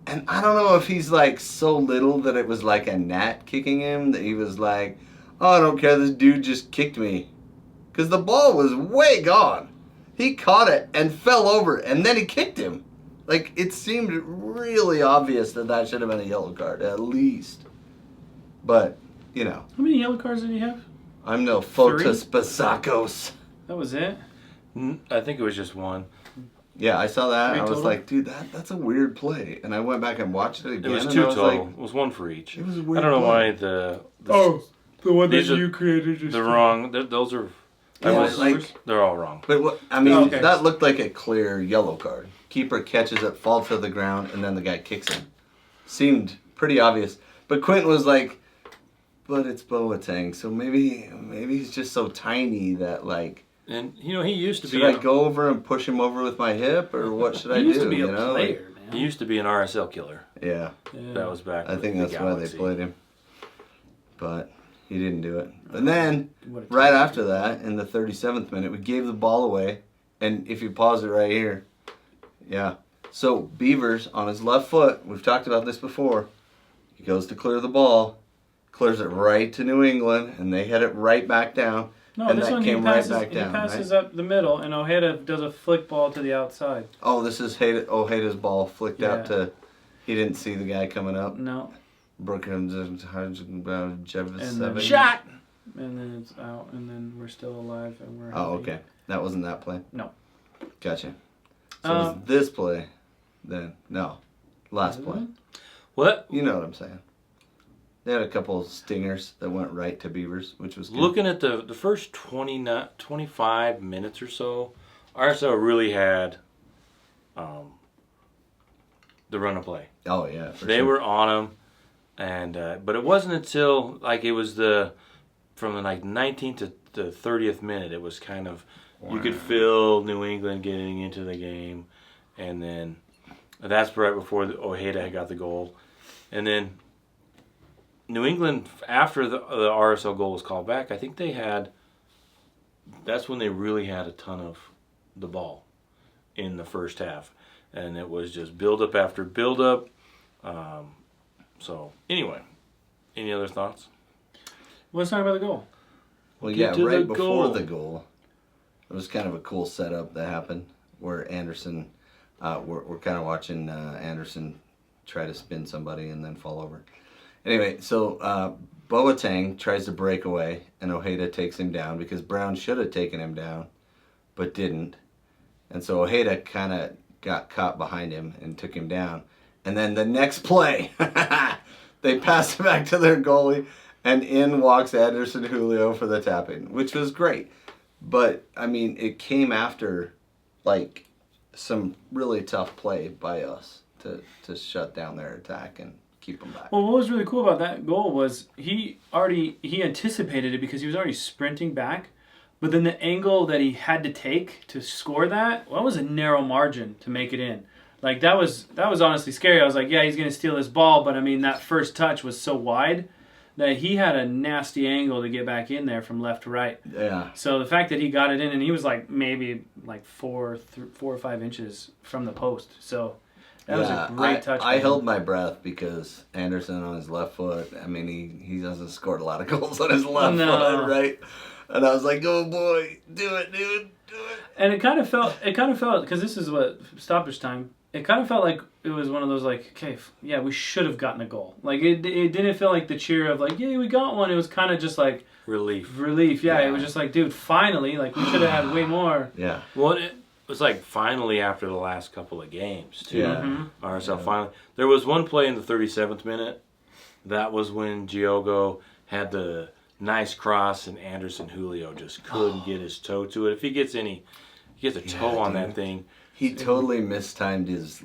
And I don't know if he's like so little that it was like a gnat kicking him, that he was like, oh, I don't care, this dude just kicked me. Because the ball was way gone. He caught it and fell over, and then he kicked him. Like, it seemed really obvious that should have been a yellow card, at least. But, you know. How many yellow cards did he have? I'm no Fotis Basakos. That was it? I think it was just one. Yeah, I saw that. Three I was total? like, dude, that's a weird play. And I went back and watched it again. It was and two I was total. like, It was one for each. it was a I weird don't know play. why the the one that you created the wrong. Those are. Yeah, they're all wrong. But what I mean, Okay. that looked like a clear yellow card. Keeper catches it, falls to the ground, and then the guy kicks him. Seemed pretty obvious. But Quentin was like, but it's Boateng, so maybe he's just so tiny that like. And he used to Should be. I go over and push him over with my hip, or what should I do? He used to be a you know? player, man. He used to be an RSL killer. Yeah, That was back. I with think the that's why they Galaxy. played him. But he didn't do it. And then, What a right talent. after that, in the 37th minute, we gave the ball away. And if you pause it right here, yeah. So Beavers on his left foot, we've talked about this before. He goes to clear the ball, clears it right to New England, and they head it right back down. No, and this that one came he right passes, back down, he passes right? up the middle, and Ojeda does a flick ball to the outside. Oh, this is Ojeda's ball flicked out Yeah. to. He didn't see the guy coming up. No. Brooklyn And Jevis then, Shot! And then it's out, and then we're still alive, and we're Oh, happy. okay. That wasn't that play? No. Gotcha. So it was this play then? No. Last play. What? You know what I'm saying. They had a couple stingers that went right to Beavers, which was good. Looking at the first 25 minutes or so, RSL really had the run of play. Oh, yeah. For They sure. were on them, and but it wasn't until like it was from the like 19th to the 30th minute, it was kind of you could feel New England getting into the game, and then that's right before Ojeda had got the goal, and then New England after the RSL goal was called back. I think that's when they really had a ton of the ball in the first half, and it was just build up after build up. So anyway, any other thoughts? Let's talk about the goal. Well, Get yeah, to right the before goal. the goal, it was kind of a cool setup that happened where Anderson, we're kind of watching Anderson try to spin somebody and then fall over. Anyway, so Boateng tries to break away, and Ojeda takes him down because Brown should have taken him down, but didn't. And so Ojeda kind of got caught behind him and took him down. And then the next play, they pass it back to their goalie, and in walks Anderson Julio for the tap-in, which was great. But, I mean, it came after, like, some really tough play by us to shut down their attack and keep them back. Well, what was really cool about that goal was he anticipated it because he was already sprinting back, but then the angle that he had to take to score that was a narrow margin to make it in. Like that was honestly scary. I was like, yeah, he's gonna steal this ball, but I mean that first touch was so wide that he had a nasty angle to get back in there from left to right. Yeah. So the fact that he got it in, and he was like maybe like 4 or 5 inches from the post. So that was a great touch. I held my breath because Anderson on his left foot, I mean, he hasn't scored a lot of goals on his left No. foot, right? And I was like, oh boy, do it, dude, do it. And it kind of felt, because this is what stoppage time. It kind of felt like it was one of those like, okay, yeah, we should have gotten a goal. Like it didn't feel like the cheer of like, yeah, we got one. It was kind of just like Relief. Yeah, it was just like, dude, finally, like we should have had way more. Yeah. Well, it was like finally after the last couple of games too. Yeah. Mm-hmm. RSL finally. There was one play in the 37th minute. That was when Giogo had the nice cross and Anderson Julio just couldn't get his toe to it. If he gets a toe on that thing. He totally mistimed his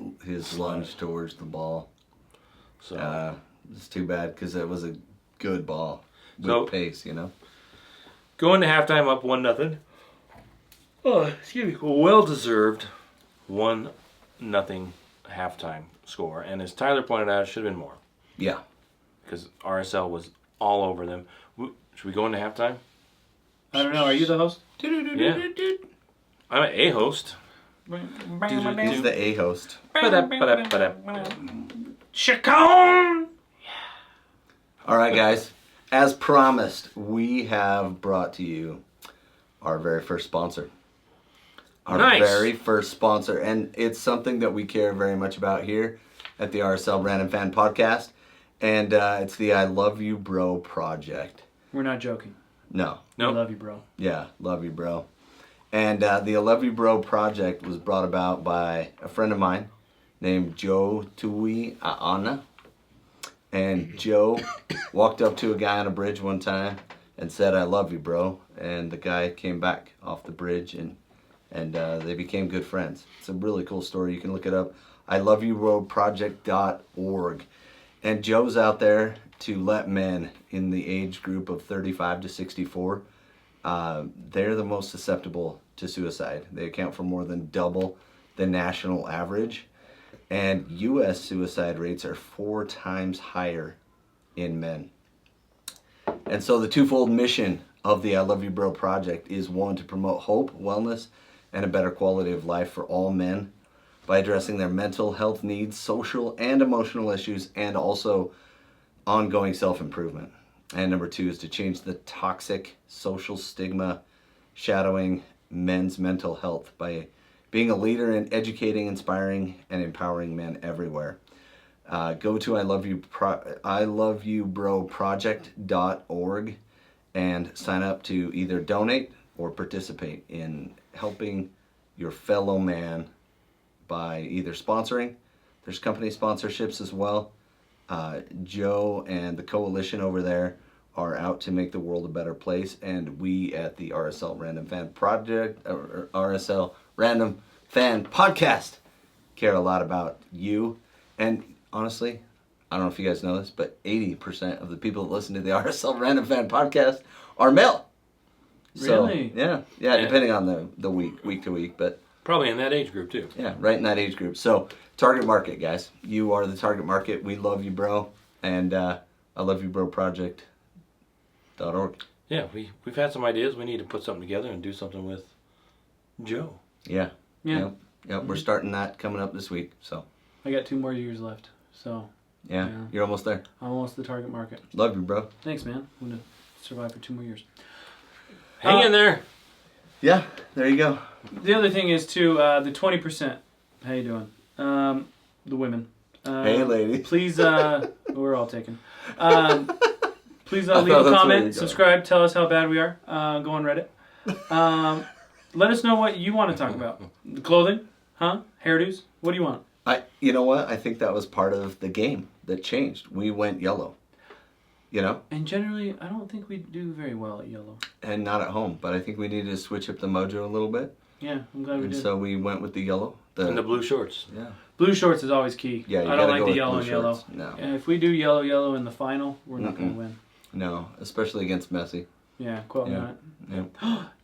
lunge towards the ball. So it's too bad because it was a good ball with pace, you know. Going to halftime up 1-0. Oh, excuse me. Well deserved 1-0 halftime score, and as Tyler pointed out, it should have been more. Yeah. Because RSL was all over them. Should we go into halftime? I don't know. Are you the host? Yeah. I'm a host. He's the A host. Chacon! All right, guys. As promised, we have brought to you our very first sponsor. Our very first sponsor. And it's something that we care very much about here at the RSL Random Fan Podcast. And it's the I Love You Bro Project. We're not joking. No. I love you, bro. Yeah, love you, bro. And the I Love You Bro Project was brought about by a friend of mine named Joe Tui Aana. And Joe walked up to a guy on a bridge one time and said, I love you, bro. And the guy came back off the bridge and they became good friends. It's a really cool story. You can look it up. iloveyoubroproject.org. And Joe's out there to let men in the age group of 35 to 64, they're the most susceptible to suicide. They account for more than double the national average. And U.S. suicide rates are 4 times higher in men. And so the twofold mission of the I Love You Bro Project is, one, to promote hope, wellness, and a better quality of life for all men by addressing their mental health needs, social and emotional issues, and also ongoing self-improvement. And number 2 is to change the toxic social stigma shadowing men's mental health by being a leader in educating, inspiring, and empowering men everywhere. Go to iloveyoubroproject.org and sign up to either donate or participate in helping your fellow man by either sponsoring. There's company sponsorships as well. Joe and the coalition over there are out to make the world a better place, and we at the RSL Random Fan Project, or RSL Random Fan Podcast, care a lot about you. And honestly, I don't know if you guys know this, but 80% of the people that listen to the RSL Random Fan Podcast are male. Really? So, yeah, depending on the week to week, but probably in that age group too. Yeah, right in that age group. So, target market, guys. You are the target market. We love you, bro. And I love you, bro, project.org. Yeah, we've had some ideas. We need to put something together and do something with Joe. Yeah. Yeah. Yep. We're starting that coming up this week. So I got 2 more years left. So yeah. You're almost there. I'm almost the target market. Love you, bro. Thanks, man. I'm gonna survive for 2 more years. Hang in there. Yeah, there you go. The other thing is too, the 20%. How you doing? The women. Hey, ladies. Please, we're all taken. Please leave a comment, subscribe, tell us how bad we are. Go on Reddit. Let us know what you want to talk about. The clothing, huh? Hairdos. What do you want? You know what? I think that was part of the game that changed. We went yellow. You know? And generally, I don't think we do very well at yellow. And not at home, but I think we needed to switch up the mojo a little bit. Yeah, I'm glad we did. And so we went with the yellow. And the blue shorts. Yeah. Blue shorts is always key. Yeah, I don't like the yellow and yellow. Shorts. No. And if we do yellow in the final, we're not going to win. No, especially against Messi. Yeah, quote not. Yeah.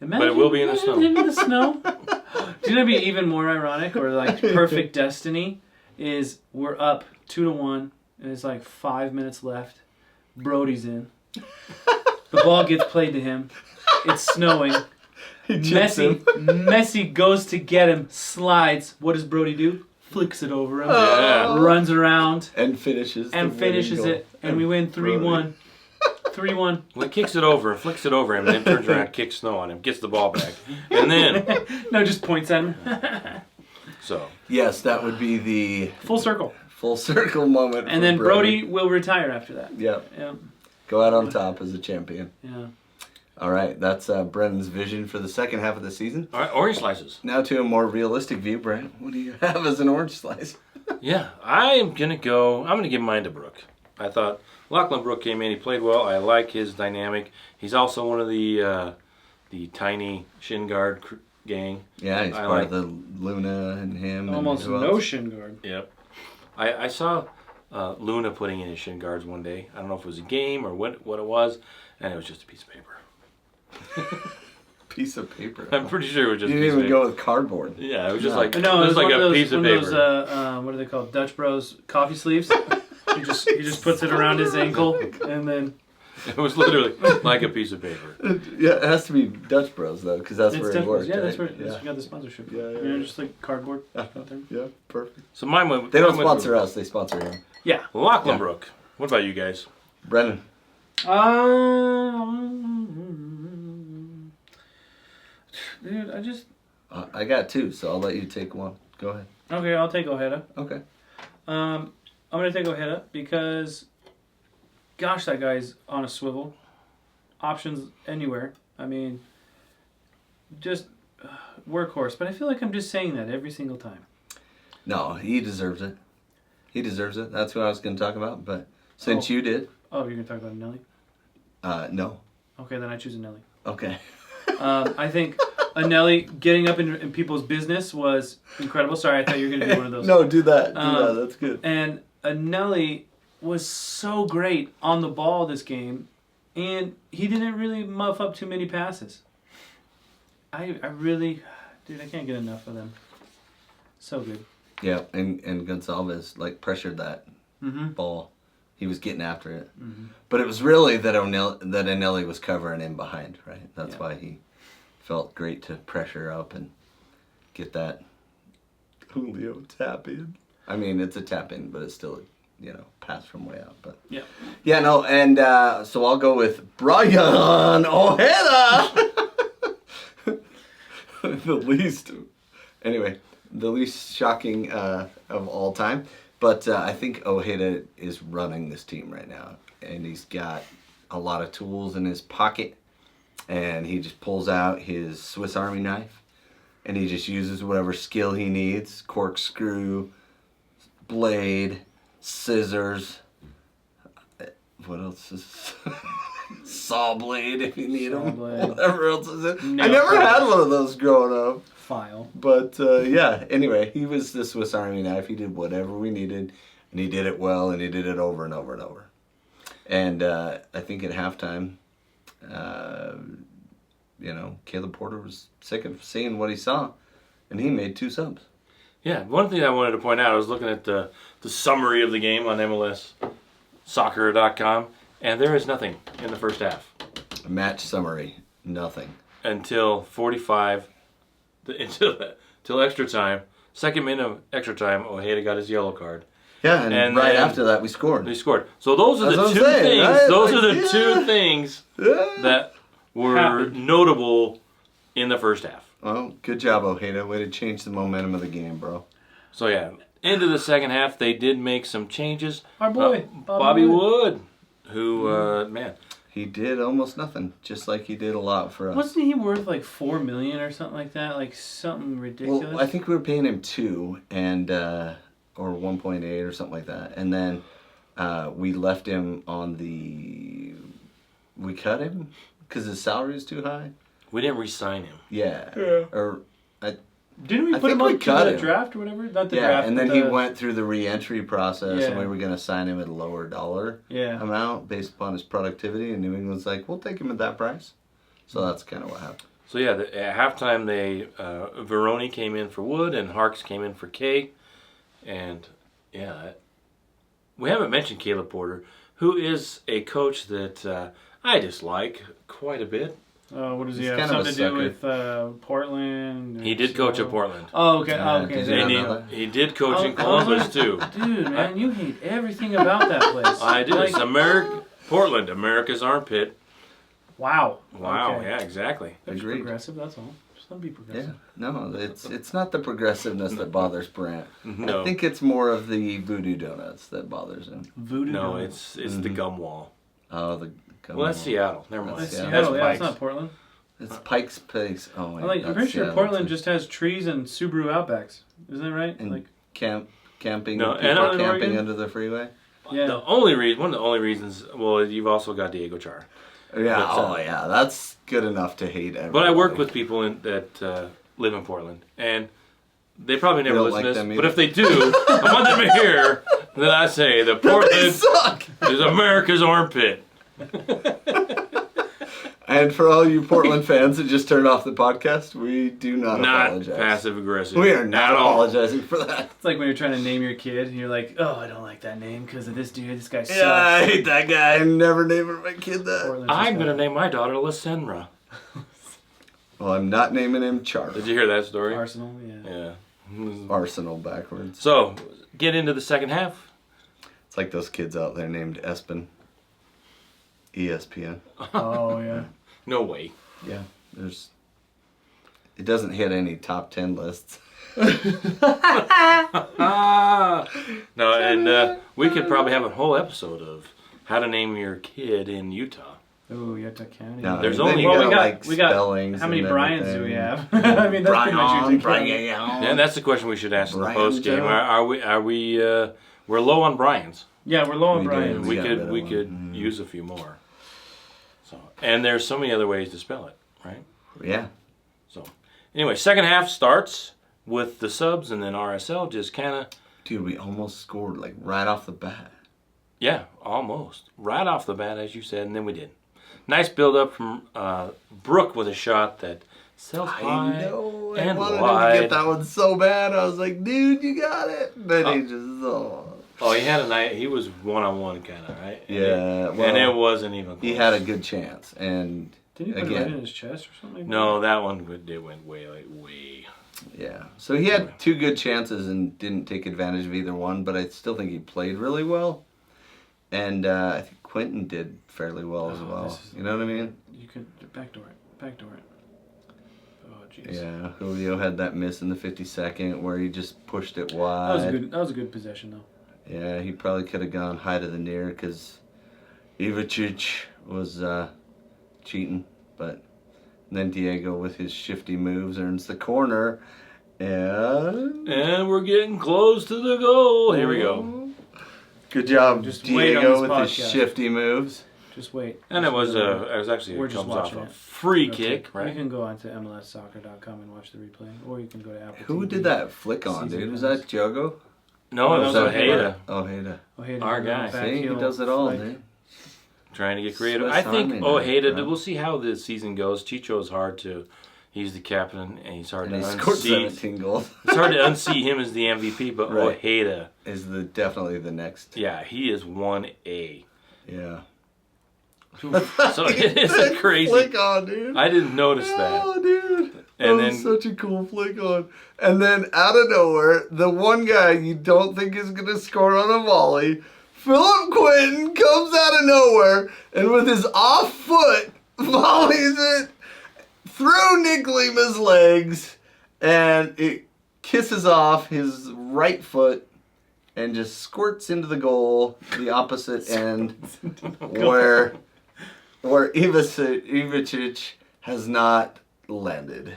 But it will be in the snow. In the snow. Do you know what'd be even more ironic, or like perfect destiny, is we're up 2-1, and it's like 5 minutes left. Brody's in. The ball gets played to him. It's snowing. Messi goes to get him, slides. What does Brody do? Flicks it over him. Yeah. Runs around. And finishes it. And we win 3-1. 3-1. Well, he kicks it over, flicks it over him, and then turns around, kicks snow on him, gets the ball back, and then No, just points at him. so Yes, that would be the Full circle. full circle moment. And for then Brody will retire after that. Yep. Yeah. Go out on top as a champion. Yeah. All right, that's Brendan's vision for the second half of the season. all right, orange slices. Now to a more realistic view, Brent. What do you have as an orange slice? Yeah, I'm gonna give mine to Brooke. I thought Lachlan Brooke came in. He played well. I like his dynamic. He's also one of the tiny shin guard gang. Yeah, he's part of the Luna and him. Almost and who no else? shin guard. Yep. I saw Luna putting in his shin guards one day. I don't know if it was a game or what it was, and it was just a piece of paper. Piece of paper. I'm pretty sure it was just. You a piece didn't of even paper. go with cardboard. Yeah, it was just No. like No, it was like one of a those, piece of one paper. Those, what are they called? Dutch Bros coffee sleeves. he just puts it around his ankle and then It was literally like a piece of paper. Yeah, it has to be Dutch Bros though, because that's where Dutch he Bros. worked. Yeah, right? that's where Yeah. we got the sponsorship. Yeah, yeah, You know, yeah. just like cardboard. Yeah, perfect. So mine went. They don't mine went sponsor with us; they sponsor him. Yeah. Lachlan Yeah. Brooke. What about you guys? Brennan. Dude, I got two, so I'll let you take one. Go ahead. okay. I'll take Ojeda. Okay. I'm gonna take Ojeda because, gosh, that guy's on a swivel. Options anywhere. I mean, just workhorse. But I feel like I'm just saying that every single time. No, he deserves it. He deserves it. That's what I was going to talk about. But since you did, Oh, you're gonna talk about Nelly? no. Okay, then I choose a Nelly. Okay. I think Anelli getting up in people's business was incredible. Sorry, I thought you were going to do one of those. No, do that. Do Um, that. That's good. And Anelli was so great on the ball this game, and he didn't really muff up too many passes. I really, dude, I can't get enough of them. So good. Yeah, and Gonsalves pressured that Mm-hmm. ball. He was getting after it. Mm-hmm. But it was really that Anelli was covering in behind, right? That's Yeah. why he felt great to pressure up and get that Julio tap in. I mean, it's a tap in, but it's still pass from way out. But Yeah. yeah, no, and so I'll go with Brian Ojeda. the least shocking of all time. But I think Ojeda is running this team right now. And he's got a lot of tools in his pocket. And he just pulls out his Swiss Army knife. And he just uses whatever skill he needs. Corkscrew, blade, scissors. What else is... saw blade if you need them. Whatever else is it. I never had one of those growing up. File. But yeah, anyway, he was the Swiss Army knife. He did whatever we needed, and he did it well, and he did it over and over and over. And I think at halftime, Caleb Porter was sick of seeing what he saw, and he made 2 subs. Yeah, one thing I wanted to point out, I was looking at the summary of the game on MLSsoccer.com, and there is nothing in the first half. Match summary, nothing. Until 45, until extra time. Second minute of extra time, Ojeda got his yellow card. Yeah, and right then after that we scored. They scored. So those are That's the what two I'm saying, things. right? Those are the two things that were Happened. notable in the first half. Well, good job, Ojeda. Way to change the momentum of the game, bro. So yeah, into the second half, they did make some changes. Our boy, Bobby Wood, who man, He did almost nothing, just like he did a lot for us. Wasn't he worth like $4 million or something like that? Like something ridiculous. Well, I think we were paying him 2 and or 1.8 or something like that, and then we left him on the. We cut him because his salary was too high. we didn't re-sign him. Yeah. Or Didn't we I put him think we on to cut the him. draft or whatever? Not the yeah, draft. and then but he the- went through the re-entry process, and Yeah. we were going to sign him at a lower dollar Yeah. amount based upon his productivity, and New England's like, we'll take him at that price. So that's kind of what happened. So yeah, at halftime they Veroni came in for Wood and Harks came in for Kay, and yeah, we haven't mentioned Caleb Porter, who is a coach that I dislike quite a bit. What does he He's have? kind of a Something to do sucker. with Portland? He did coach at Portland. Oh, okay. Yeah, Oh, okay. did there And you you go. know that? he did coach in Oh, Columbus too. Dude, man, you hate everything about that place. I do. Like, It's America. Portland, America's armpit. Wow. Wow, Okay. yeah, exactly. That's Agreed. progressive, that's all. Just let me be progressive. Yeah, no, it's not the progressiveness that bothers Brant. No. I think it's more of the voodoo donuts that bothers him. Voodoo No, donuts. it's the gum wall. Oh, the Well, that's Seattle. Never mind. That's That's Seattle. Seattle, yeah, it's Pikes. not Portland. It's Pike's Place. Oh, wait, I'm that's pretty sure Seattle, Portland too. just has trees and Subaru Outbacks. Isn't that right? And Like, camping. No, People and camping Oregon? under the freeway. yeah. One of the only reasons, well, you've also got Diego Char. Yeah. But, Yeah. That's good enough to hate everybody. But I work with people that live in Portland, and they probably never don't listen like to them this. But either. if they do, I want them to hear that I say that They Portland suck. is America's armpit. And for all you Portland fans that just turned off the podcast, we do not Not apologize. passive aggressive. We are not at all. apologizing for that. It's like when you're trying to name your kid and you're like, oh, I don't like that name because of this dude. This guy sucks. Yeah, I hate that guy. I never named my kid that. Portland's I'm just gonna got name my daughter Lasenra. Well, I'm not naming him Char. Did you hear that story? Arsenal, yeah. Yeah. Arsenal backwards. So, get into the second half. It's like those kids out there named Espen. ESPN. Oh, yeah. No way. Yeah, there's. It doesn't hit any top 10 lists. Ah. No, and we could probably have a whole episode of how to name your kid in Utah. Ooh, Utah County. No, There's then only- you Well, gotta, we got, like, we got, spellings how many and Bryans do we everything. have? I mean, that's pretty much Utah County. And that's the question we should ask in the Brian post game. Joe. Are we we're low on Bryans. Yeah, we're low on We Bryans. did. We got rid could of we one. could use a few more. So, and there's so many other ways to spell it, right? Yeah. So, anyway, second half starts with the subs, and then RSL just kind of, Dude, we almost scored, like, right off the bat. yeah, almost right off the bat, as you said, and then we did. Nice build up from Brooke with a shot that sailed high I know. I and wanted him wide. to get that one so bad. I was like, dude, you got it. Then he just, Oh, he had a night. He was one-on-one kind of, right? And Yeah, and well, it wasn't even close. he had a good chance. And, Didn't he put it Again. right in his chest or something? No, that one it went way. yeah. So he had two good chances and didn't take advantage of either one, but I still think he played really well. And I think Quentin did fairly well as Oh, well. this is- You know what I mean? You could backdoor it. Oh, jeez. Yeah. Julio had that miss in the 52nd where he just pushed it That wide. was a good possession though. Yeah, he probably could have gone high to the near because Ivicic was cheating. But then Diego, with his shifty moves, earns the corner. And And we're getting close to the goal. Here we go. Good job, Just wait on Diego, this with his podcast. shifty moves. Just wait. And it was actually We're it just comes off watching a it. free Okay. kick, You right? can go on to MLSsoccer.com and watch the replay, or you can go to Apple Who TV. did that flick on, Season dude? Was pass. that Jogo? No, it Oh, was that was Ojeda Ojeda. Ojeda Our did a guy. back See, he heel does it all, flick. dude. trying to get creative. Swiss I think Army knife, Ojeda. bro. We'll see how the season goes. Chicho is hard to. He's the captain, and he's hard And to he scored unseat. 17 goals. It's hard to unseat him as the MVP, but Right. Ojeda, Is definitely the next. yeah, he is 1A. Yeah. So it is a crazy. flick on, dude. I didn't notice that. Oh, dude. And That was then- such a cool flick on. And then out of nowhere, the one guy you don't think is going to score on a volley, Philip Quinton, comes out of nowhere and with his off foot volleys it through Nick Lima's legs, and it kisses off his right foot and just squirts into the goal, the opposite end, where Ivicic has not landed.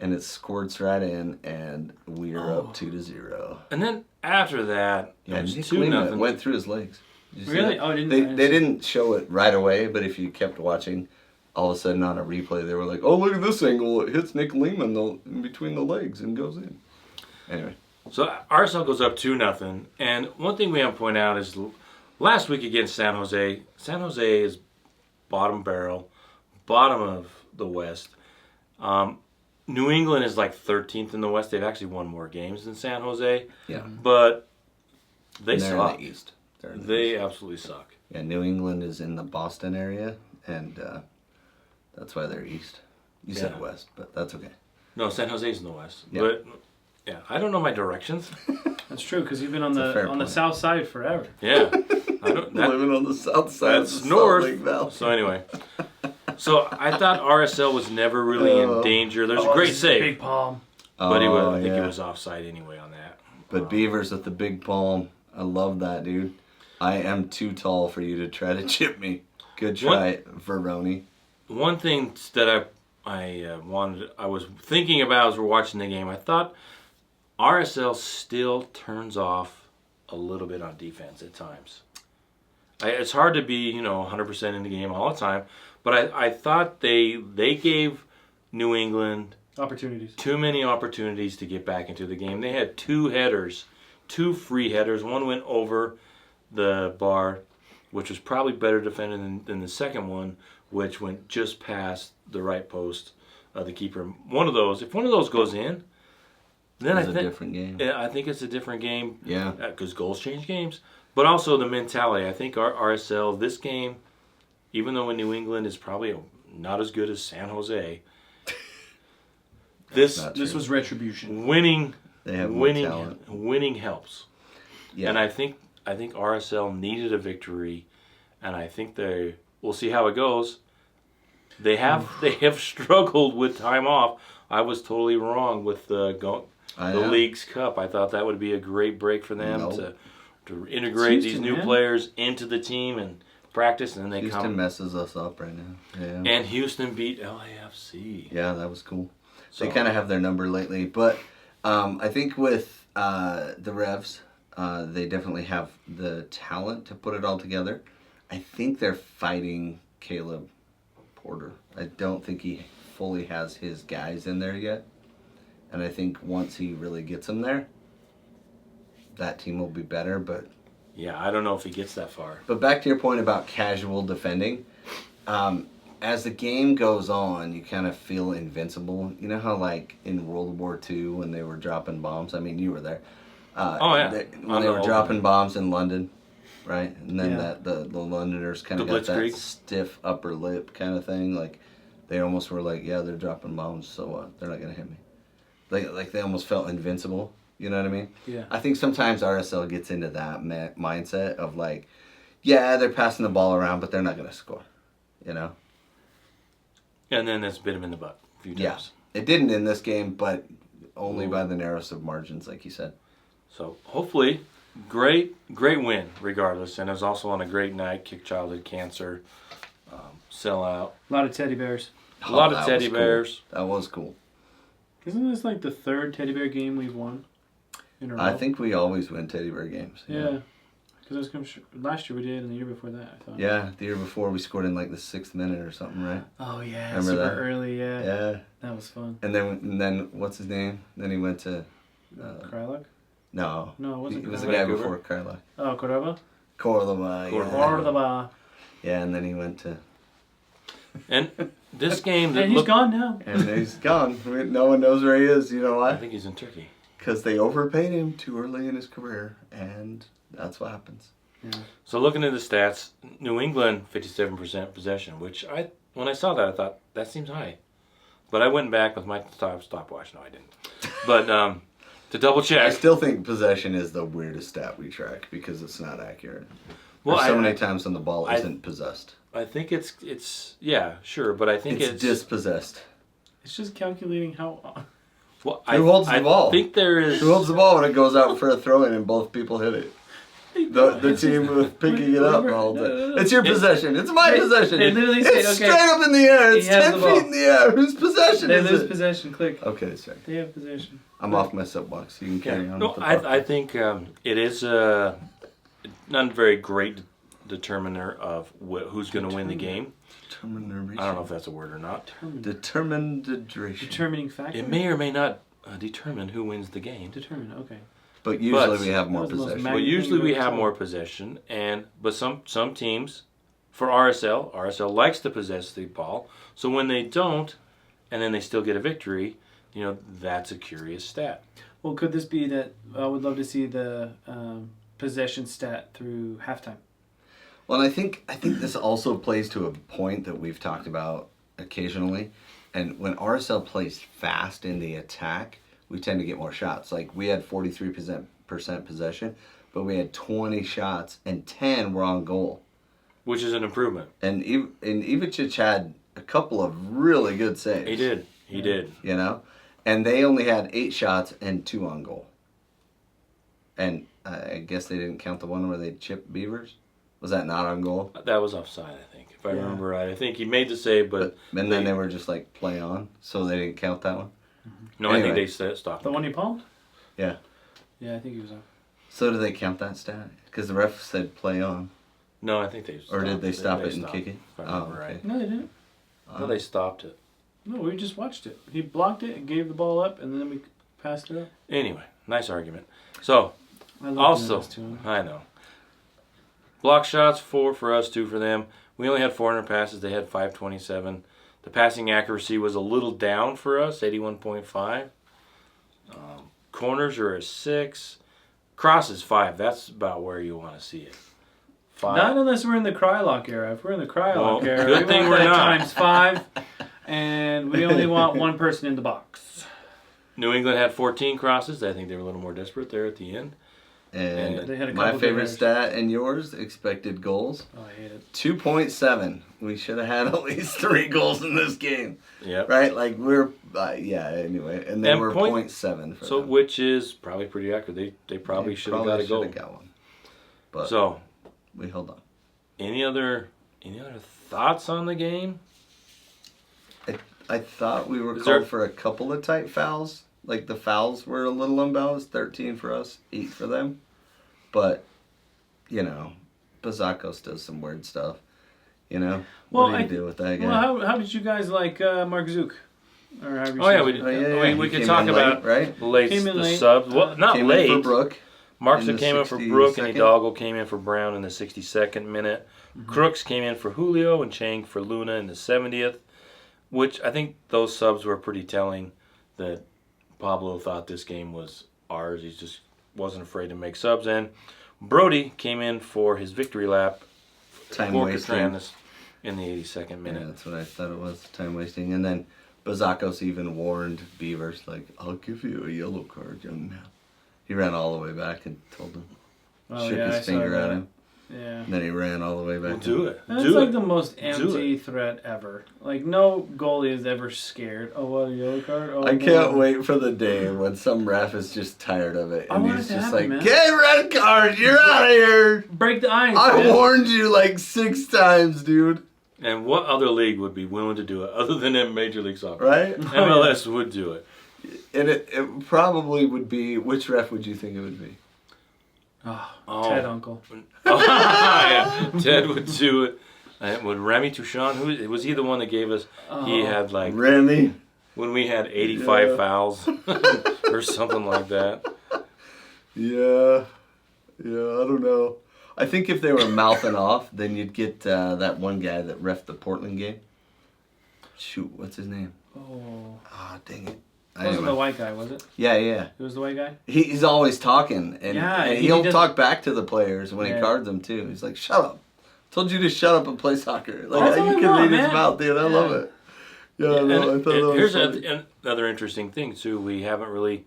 And it squirts right in, and we're up 2-0. And then after that, Yeah, it was Nick 2-0. Lima went through his legs. Did you see Really? that? Oh, I didn't. They didn't show it right away, but if you kept watching, all of a sudden on a replay, they were like, "Oh, look at this angle! It hits Nick Lehman in between the legs and goes in." Anyway, So RSL goes up 2-0, and one thing we have to point out is last week against San Jose. San Jose is bottom barrel, bottom of the West. New England is like 13th in the West. They've actually won more games than San Jose, yeah, but they And they're suck. in the East. They're in the They East. absolutely suck. Yeah, New England is in the Boston area, and that's why they're East. You said Yeah. West, but that's okay. No, San Jose's in the West. Yeah. But yeah, I don't know my directions. That's true because you've been on That's a fair the point. south side forever. Yeah. Living on the south side That's of the north. Salt Lake Valley. So anyway, so I thought RSL was never really in danger. There's a great save, Big palm. but I think he was offside anyway on that. But Beavers with the big palm. I love that, dude. I am too tall for you to try to chip me. Good try, Veroni. One thing that I was thinking about as we're watching the game, I thought RSL still turns off a little bit on defense at times. It's hard to be 100% in the game all the time, but I thought they gave New England Opportunities. too many opportunities to get back into the game. They had 2 headers, 2 free headers. One went over the bar, which was probably better defended than the second one, which went just past the right post of the keeper. If one of those goes in, then It's a different game. Yeah, I think it's a different game. Yeah. Because goals change games. But also the mentality. I think our RSL, this game, even though in New England is probably not as good as San Jose, this was retribution. winning They have more talent. winning helps. Yeah. And I think RSL needed a victory, and I think we'll see how it goes. They have struggled with time off. I was totally wrong with the League's Cup. I thought that would be a great break for them to integrate these new players into the team and practice, and then they Houston messes us up right now. Yeah. And Houston beat LAFC. Yeah, that was cool. So, they kind of have their number lately, but I think with the Revs, they definitely have the talent to put it all together. I think they're fighting Caleb Porter. I don't think he fully has his guys in there yet. And I think once he really gets them there, that team will be better. But yeah, I don't know if he gets that far. But back to your point about casual defending, as the game goes on, you kind of feel invincible. You know how, like, in World War II when they were dropping bombs? I mean, you were there. When they were dropping bombs in London, right? And then the Londoners kind of got that stiff upper lip kind of thing. Like, they almost were like, yeah, they're dropping bombs, so they're not going to hit me. Like they almost felt invincible. You know what I mean? Yeah. I think sometimes RSL gets into that mindset of like, yeah, they're passing the ball around, but they're not going to score. You know? And then that's bit him in the butt a few times. Yeah. It didn't in this game, but only by the narrowest of margins, like you said. So hopefully, great win regardless. And it was also on a great night. Kick childhood cancer, sellout. A lot of teddy bears. A lot of teddy bears. That was cool. Isn't this like the 3rd teddy bear game we've won in a row? I think we always win teddy bear games. Yeah. Because last year we did, and the year before that, I thought. Yeah, the year before we scored in like the 6th minute or something, right? Oh yeah, Remember super that? early, yeah. Yeah. That was fun. And then what's his name? Then he went to. Krylock? No. No, it wasn't. He was the Krylock. guy before Carla. Oh, Cordova. Cordoba. Yeah. Cordova. Yeah, and then he went to. And this game, and he's gone now. And he's gone. No one knows where he is. You know why? I think he's in Turkey. Because they overpaid him too early in his career, and that's what happens. Yeah. So looking at the stats, New England 57% possession, which when I saw that I thought that seems high, but I went back with my stopwatch. No, I didn't. But to double check, I still think possession is the weirdest stat we track because it's not accurate. Well, There's so many times when the ball isn't possessed. I think it's yeah, sure, but I think it's dispossessed. It's just calculating how. Well, Who holds the ball? I think there is. Who holds the ball when it goes out for a throw in and both people hit it? The team with picking it up holds it. It's your possession. It's my possession. They literally say, it's straight up in the air. It's 10 feet in the air. Whose possession is it? They lose possession. Click. Okay, sorry. They have possession. I'm off my soapbox. You can carry on. No, I think it is not a very great determiner of who's going to win the game. I don't know if that's a word or not. Determining factor? It may or may not determine who wins the game. Determine, okay. But usually we have more possession. But usually we have more possession, but some teams, for RSL likes to possess the ball. So when they don't, and then they still get a victory, that's a curious stat. Well, could this be that I would love to see the possession stat through halftime? Well, I think this also plays to a point that we've talked about occasionally. And when RSL plays fast in the attack, we tend to get more shots. Like, we had 43% possession, but we had 20 shots and 10 were on goal. Which is an improvement. And Ivičić had a couple of really good saves. He did. You know? And they only had 8 shots and 2 on goal. And I guess they didn't count the one where they chipped Beavers. Was that not on goal? That was offside, I think, if I remember right. I think he made the save, but and then they were just like play on, so they didn't count that one. No, anyway. I think they stopped. The one he palmed? Yeah. Yeah, I think he was on. So do they count that stat? Because the ref said play on. No, I think they stopped. Or did they stop it and kick it? Oh, right. No, they didn't. No, they stopped it. No, we just watched it. He blocked it and gave the ball up, and then we passed it up. Anyway, nice argument. So, I know. Block shots, 4 for us, 2 for them. We only had 400 passes. They had 527. The passing accuracy was a little down for us, 81.5. Corners are a 6. Crosses 5. That's about where you want to see it. 5. Not unless we're in the Krylock era. If we're in the Krylock era, good thing we're not. Times 5, and we only want one person in the box. New England had 14 crosses. I think they were a little more desperate there at the end. And they had a my couple favorite stat and yours, expected goals. Oh, I hate it. 2.7. We should have had at least 3 goals in this game. Yep. Right? Like we're anyway, and they were 0.7 for them. Which is probably pretty accurate. They probably should have got a goal. Got one. But so we held on. Any other thoughts on the game? I thought we were called for a couple of tight fouls. Like the fouls were a little unbalanced. 13 for us, 8 for them. But, you know, Bazakos does some weird stuff. You know? What do you do with that guy? Well, how did you guys like Mark Zook? Or we could talk about late the subs. Well, not came late. In for Brooke. Markson came in for Brooke, and Hidalgo came in for Brown in the 62nd minute. Mm-hmm. Crooks came in for Julio and Chang for Luna in the 70th, which I think those subs were pretty telling that Pablo thought this game was ours. He just wasn't afraid to make subs. And Brody came in for his victory lap time wasting in the 82nd minute. Yeah, that's what I thought it was, time wasting. And then Bazakos even warned Beavers, like, I'll give you a yellow card, young man. He ran all the way back and told him. Shook his finger at him. Yeah. And then he ran all the way back. Do it. That's like the most empty threat ever. Like, no goalie is ever scared. Oh, well, yellow card? Oh, I can't wait for the day when some ref is just tired of it. And he's just like, man. Get red card! You're out of here! Break the ice, I warned you like 6 times, dude. And what other league would be willing to do it other than Major League Soccer? Right? MLS would do it. And it probably would be, which ref would you think it would be? Ted Uncle. Yeah, Ted would do it. Would Remy Touchon, was he the one that gave us, he had like... Remy? When we had 85 fouls or something like that. Yeah, I don't know. I think if they were mouthing off, then you'd get that one guy that reffed the Portland game. Shoot, what's his name? Dang it. It wasn't the white guy, was it? Yeah. It was the white guy? He's always talking, and he'll talk back to the players when he cards them, too. He's like, shut up. Told you to shut up and play soccer. Like, you can read his mouth, dude. I love it. Yeah, I thought that was funny. Another interesting thing, too, we haven't really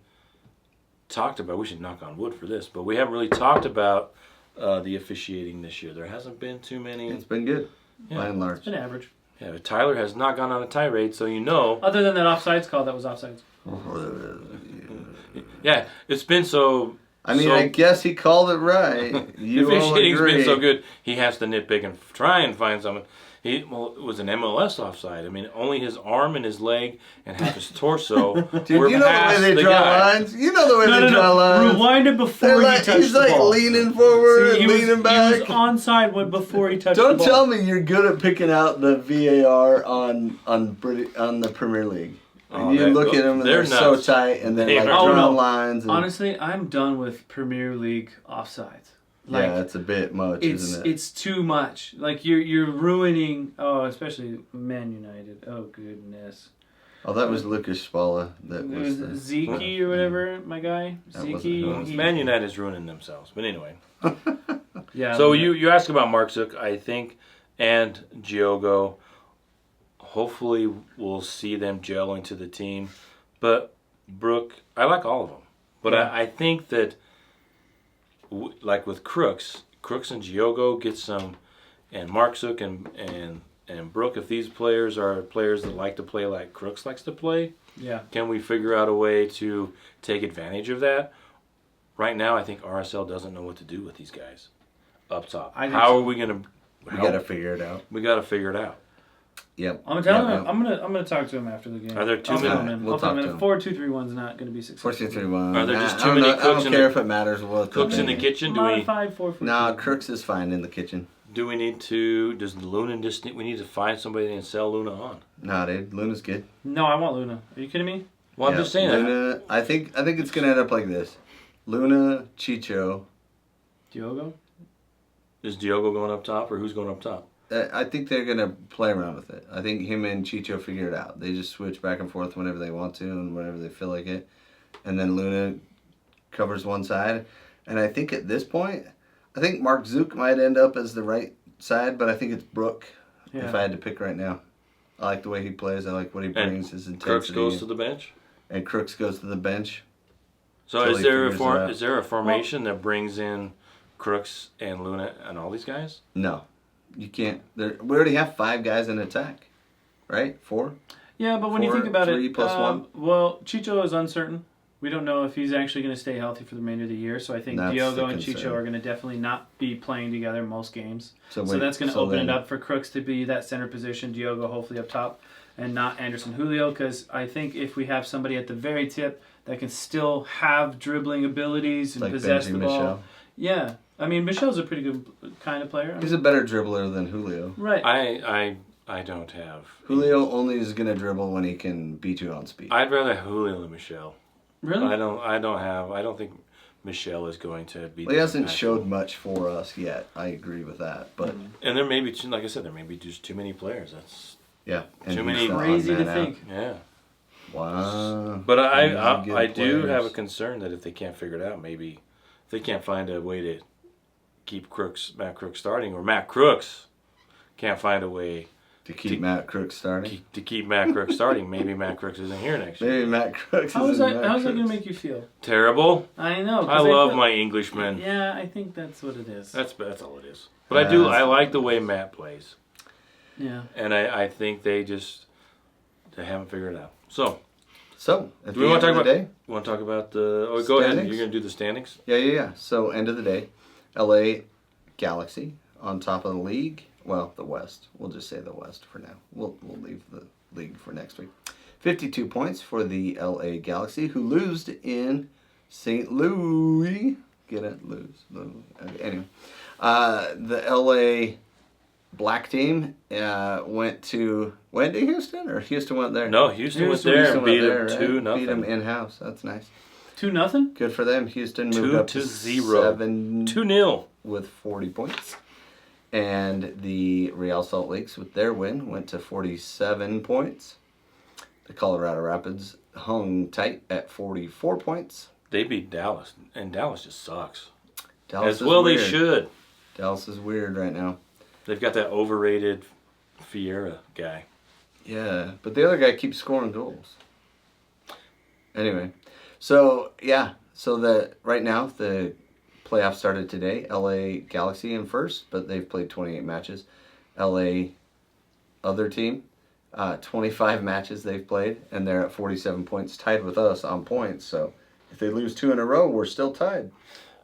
talked about, we should knock on wood for this, but we haven't really talked about the officiating this year. There hasn't been too many. It's been good, by and large. It's been average. Yeah, Tyler has not gone on a tirade, so you know. Other than that offsides call, that was offsides. Yeah, it's been so... I mean, I guess he called it right. The officiating's been so good, he has to nitpick and try and find someone. It was an MLS offside. I mean, only his arm and his leg and half his torso Dude, were you know past the way they draw lines? You know the way they draw lines. Rewind it before he touched the ball. He's like leaning forward and leaning back. He was onside before he touched the ball. Don't tell me you're good at picking out the VAR on the Premier League. And you look at them and they're so tight and they're like drawing lines. Honestly, I'm done with Premier League offsides. Like, yeah, it's a bit much, isn't it? It's too much. Like you're ruining. Especially Man United. Oh goodness. Oh, that was Lucas Spalla. That was Zeke or whatever, my guy. Zeke. Man United's ruining themselves. But anyway. Yeah. So you ask about Mark Zook, I think, and Giogo. Hopefully we'll see them gel into the team. But Brooke, I like all of them. But I think that like with Crooks and Giogo get some, and Mark Zook and Brooke, if these players are players that like to play like Crooks likes to play, can we figure out a way to take advantage of that? Right now, I think RSL doesn't know what to do with these guys up top. How are we going to? We got to figure it out. We got to figure it out. Yep. I'm telling him. I'm gonna talk to him after the game. Are there too many? We'll talk to him. 4-2-3-1's not going to be successful. 4-2-3-1. Are there just too many cooks? I don't care if it matters. Cooks in the kitchen? Modified 4-4-2. No, Crooks is fine in the kitchen. Do we need to? Does Luna just? We need to find somebody and sell Luna on. Nah, dude, Luna's good. No, I want Luna. Are you kidding me? Well, I'm just saying. Luna, I think it's gonna end up like this: Luna, Chicho, Diogo. Is Diogo going up top, or who's going up top? I think they're gonna play around with it. I think him and Chicho figure it out. They just switch back and forth whenever they want to and whenever they feel like it. And then Luna covers one side. And I think at this point, I think Mark Zook might end up as the right side, but I think it's Brooke if I had to pick right now. I like the way he plays. I like what he brings, his intensity. Crooks goes to the bench? And Crooks goes to the bench. So is there a formation that brings in Crooks and Luna and all these guys? No. You can't. We already have 5 guys in attack, right? 4? Yeah, but when you think about 3 it, plus 1. Well, Chicho is uncertain. We don't know if he's actually going to stay healthy for the remainder of the year. So I think Diogo and Chicho are going to definitely not be playing together most games. So that's going to open it up for Crooks to be that center position, Diogo hopefully up top, and not Anderson Julio. Because I think if we have somebody at the very tip that can still have dribbling abilities and possess the ball. Michel. Yeah. I mean, Michel's a pretty good kind of player. He's a better dribbler than Julio. Right. I don't have. Julio only is going to dribble when he can beat you on speed. I'd rather have Julio than Michel. Really? I don't think Michel is going to be. Well, he hasn't showed much for us yet. I agree with that, but and there may be, like I said, there may be just too many players. That's too many. Crazy to think. Yeah. Wow. But I do have a concern that if they can't figure it out, maybe if they can't find a way to keep Matt Crooks starting, or Matt Crooks can't find a way to keep Matt Crooks starting. To keep Matt Crooks starting, maybe Matt Crooks isn't here next year. Maybe Matt Crooks. How's that going to make you feel? Terrible. I know. I love my Englishmen. Yeah, I think that's what it is. That's all it is. But I like the way Matt plays. Yeah. And I think they haven't figured it out. So at do the we want to end talk of the about? day, Want to talk about the? Oh, go ahead. Standings? You're going to do the standings. Yeah. So end of the day, LA Galaxy on top of the league. Well, the West. We'll just say the West for now. We'll leave the league for next week. 52 points for the LA Galaxy, who lost in St. Louis. Get it? Lose. Anyway, the LA Black team went to Houston, or Houston went there? No, Houston went there and beat them 2-0. Beat them in house. That's nice. 2-0. Good for them. Houston moved up to 2-0. 2-0 with 40 points. And the Real Salt Lakes, with their win, went to 47 points. The Colorado Rapids hung tight at 44 points. They beat Dallas, and Dallas just sucks. Dallas As well weird. They should. Dallas is weird right now. They've got that overrated Fiera guy. Yeah, but the other guy keeps scoring goals. Anyway, so right now the playoffs started today. LA Galaxy in first, but they've played 28 matches. LA other team, 25 matches they've played, and they're at 47 points, tied with us on points. So if they lose 2 in a row, we're still tied.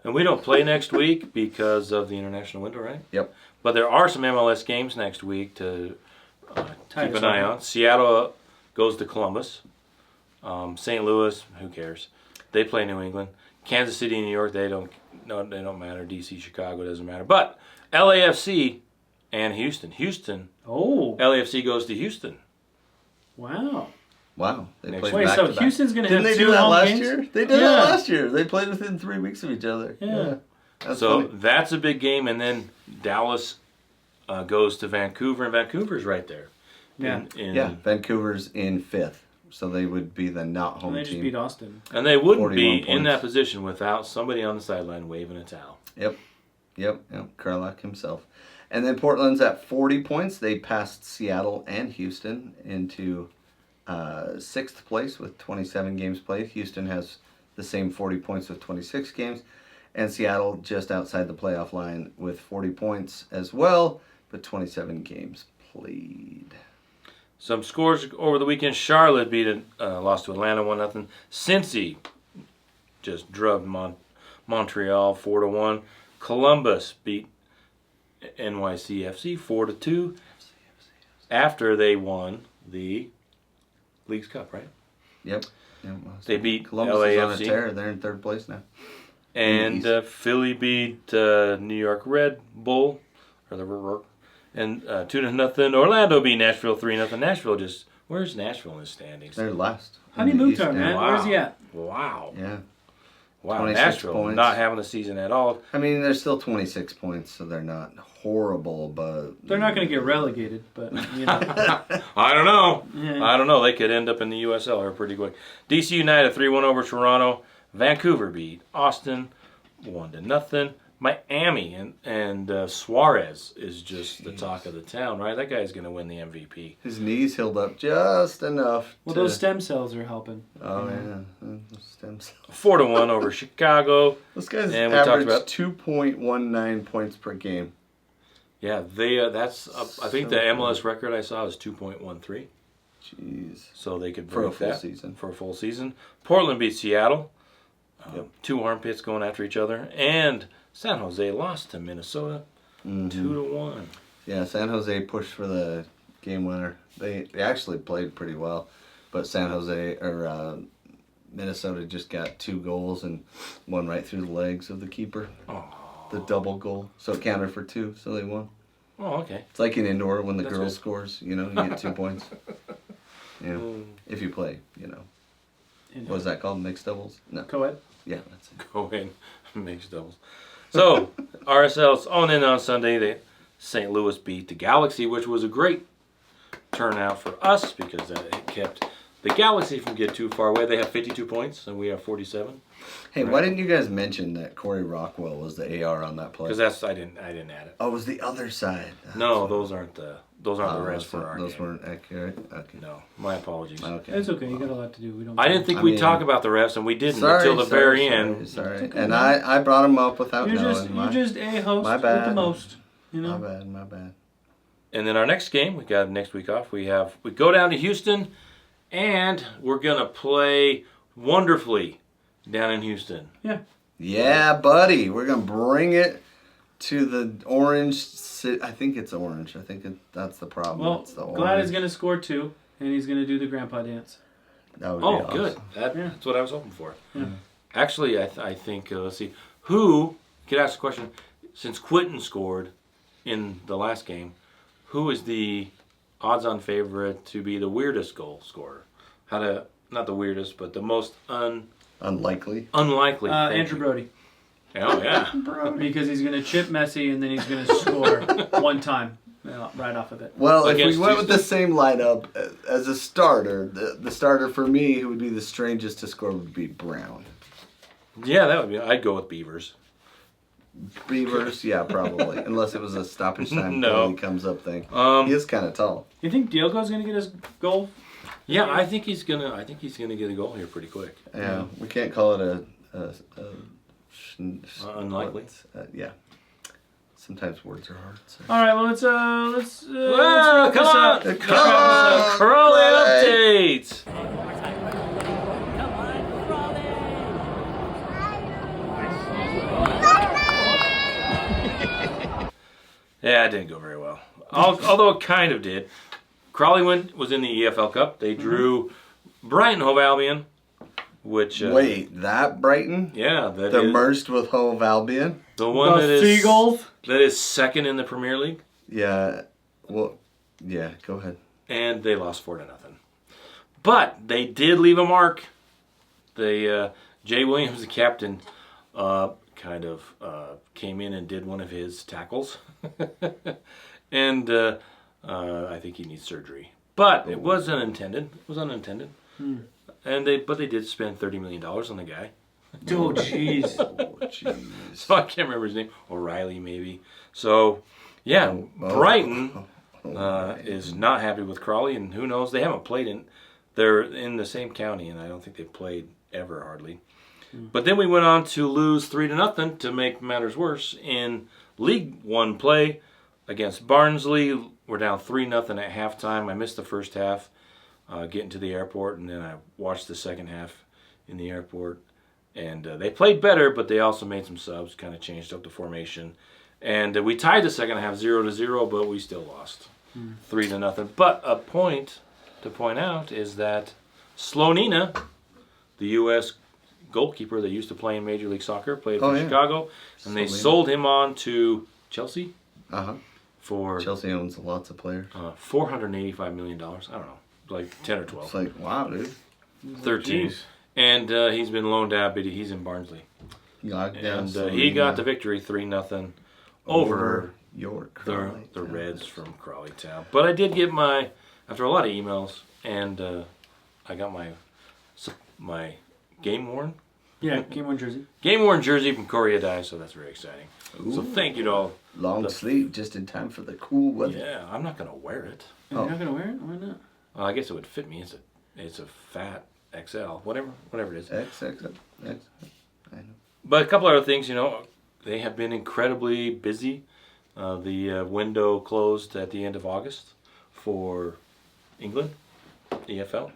And we don't play next week because of the international window, right? Yep. But there are some MLS games next week to keep an eye on. Seattle goes to Columbus. St. Louis, who cares? They play New England. Kansas City, New York, they don't matter. DC, Chicago, doesn't matter. But LAFC and Houston. LAFC goes to Houston. Wow. They played Wait, so Houston's going to have 2 Didn't they do that home last games? year? They did that last year. They played within 3 weeks of each other. Yeah. That's so funny. that's a big game, and then Dallas goes to Vancouver, and Vancouver's right there. Yeah. Vancouver's in 5th, so they would be the not home They team. just beat Austin. And they wouldn't be 41 in that points. position without somebody on the sideline waving a towel. Yep. Carlock himself. And then Portland's at 40 points. They passed Seattle and Houston into 6th place with 27 games played. Houston has the same 40 points with 26 games. And Seattle just outside the playoff line with 40 points as well, but 27 games played. Some scores over the weekend. Charlotte lost to Atlanta 1-0. Cincy just drubbed Montreal 4-1. Columbus beat NYCFC 4-2 after they won the League's Cup, right? Yep. They beat Columbus LAFC. is on a tear. They're in third place now. And Philly beat New York Red Bull, and 2-0. Orlando beat Nashville 3-0. Nashville where's Nashville in the standings? They're last. Honey Mukhtar, man. Wow. Where's he at? Wow. Yeah. Wow, 26 Nashville points. not having a season at all. I mean, they're still 26 points, so they're not horrible, but... They're not going to get relegated, but, you know. I don't know. Yeah. I don't know. They could end up in the USL or pretty quick. DC United 3-1 over Toronto. Vancouver beat Austin 1-0. Miami and Suarez is just the talk of the town, right? That guy's going to win the MVP. His knees healed up just enough. Well, those stem cells are helping. Oh, yeah. Stem cells. 4-1 over Chicago. Those guys And we talked average about 2.19 points per game. Yeah, that's I think the MLS record I saw is 2.13. Jeez. So they could For a break full that season. for a full season. Portland beat Seattle. Yep. Two armpits going after each other, and San Jose lost to Minnesota 2-1. Yeah, San Jose pushed for the game winner. They actually played pretty well, but Minnesota just got 2 goals and one right through the legs of the keeper. Oh. The double goal, so it counted for 2, so they won. Oh, okay. It's like in indoor when the That's girl good. scores, you get 2 points. If you play, What is that called? Mixed doubles? No. Co-ed? Yeah, that's it. Go in, mixed doubles. So RSL's on in on Sunday. St. Louis beat the Galaxy, which was a great turnout for us because it kept the Galaxy from getting too far away. They have 52 points and we have 47. Hey, why didn't you guys mention that Corey Rockwell was the AR on that play? Because I didn't add it. Oh, it was the other side. No, those aren't the refs for our Those game. weren't accurate. Okay. No, my apologies. Okay. It's okay. You got a lot to do. We don't. I didn't think we'd talk about the refs, and we didn't until the very end. Sorry. okay, And man. I brought him up without You're knowing. you're just a host my with the bad. most. You know. My bad. And then our next game, we got next week off. We go down to Houston, and we're gonna play wonderfully down in Houston. Yeah. Yeah, buddy. We're going to bring it to the orange. I think it's orange. I think that's the problem. Well, it's the Glad is going to score 2, and he's going to do the grandpa dance. That would be Oh, awesome. good. That's what I was hoping for. Yeah. Actually, I think let's see. Who could ask the question? Since Quinton scored in the last game, who is the odds-on favorite to be the weirdest goal scorer? Not the weirdest, but the most Unlikely. unlikely. Andrew Brody. Oh yeah. Because he's going to chip Messi, and then he's going to score one time right off of it. Well, if we Against went with the Houston? same lineup as a starter, the starter for me who would be the strangest to score would be Brown. Yeah, that would be. I'd go with Beavers. Beavers, yeah, probably. Unless it was a stoppage time No. goal he comes up thing. He is kind of tall. You think Diogo's going to get his goal? Yeah, I think he's gonna get a goal here pretty quick. Yeah, we can't call it Unlikely. Yeah. Sometimes words are hard. So. All right, well, let's Well, wrap come this on, up. Let's come wrap this on, up. Crawley updates. Yeah, it didn't go very well. Although it kind of did. Crawley was in the EFL Cup. They drew Brighton Hove Albion, which Wait, that Brighton? yeah, They're merged with Hove Albion? the one The Seagulls. that is second in the Premier League, Yeah. Well, yeah, go ahead. and they lost 4-0. But they did leave a mark. They Jay Williams, the captain, kind of came in and did one of his tackles, and I think he needs surgery. But it was unintended. It was unintended. And they did spend $30 million on the guy. Oh, jeez. Oh, jeez. So I can't remember his name. O'Reilly, maybe. So, yeah, Brighton is not happy with Crawley, and who knows? They haven't played in. They're in the same county, and I don't think they've played ever hardly. But then we went on to lose 3-0 to make matters worse in League One play against Barnsley. We're down 3-0 at halftime. I missed the first half getting to the airport, and then I watched the second half in the airport. And they played better, but they also made some subs, kind of changed up the formation. And we tied the second half 0-0, but we still lost 3-0. But a point to point out is that Slonina, the U.S. goalkeeper that used to play in Major League Soccer, played for Chicago, and they sold him on to Chelsea. For Chelsea owns lots of players. $485 million. I don't know, like 10 or 12. It's like, wow, dude. 13. And he's been loaned out, but he's in Barnsley. And he got the victory 3-0 over York, the Reds from Crawley Town. But I did get after a lot of emails, and I got my game-worn. Yeah, game-worn jersey. Game-worn jersey from Korea Dye, so that's very exciting. Ooh. So thank you to all. Long sleeve, just in time for the cool weather. Yeah, I'm not going to wear it. You're not going to wear it? Why not? Well, I guess it would fit me. It's a fat XL, whatever it is. XXL. I know. But a couple other things, they have been incredibly busy. The window closed at the end of August for England, EFL.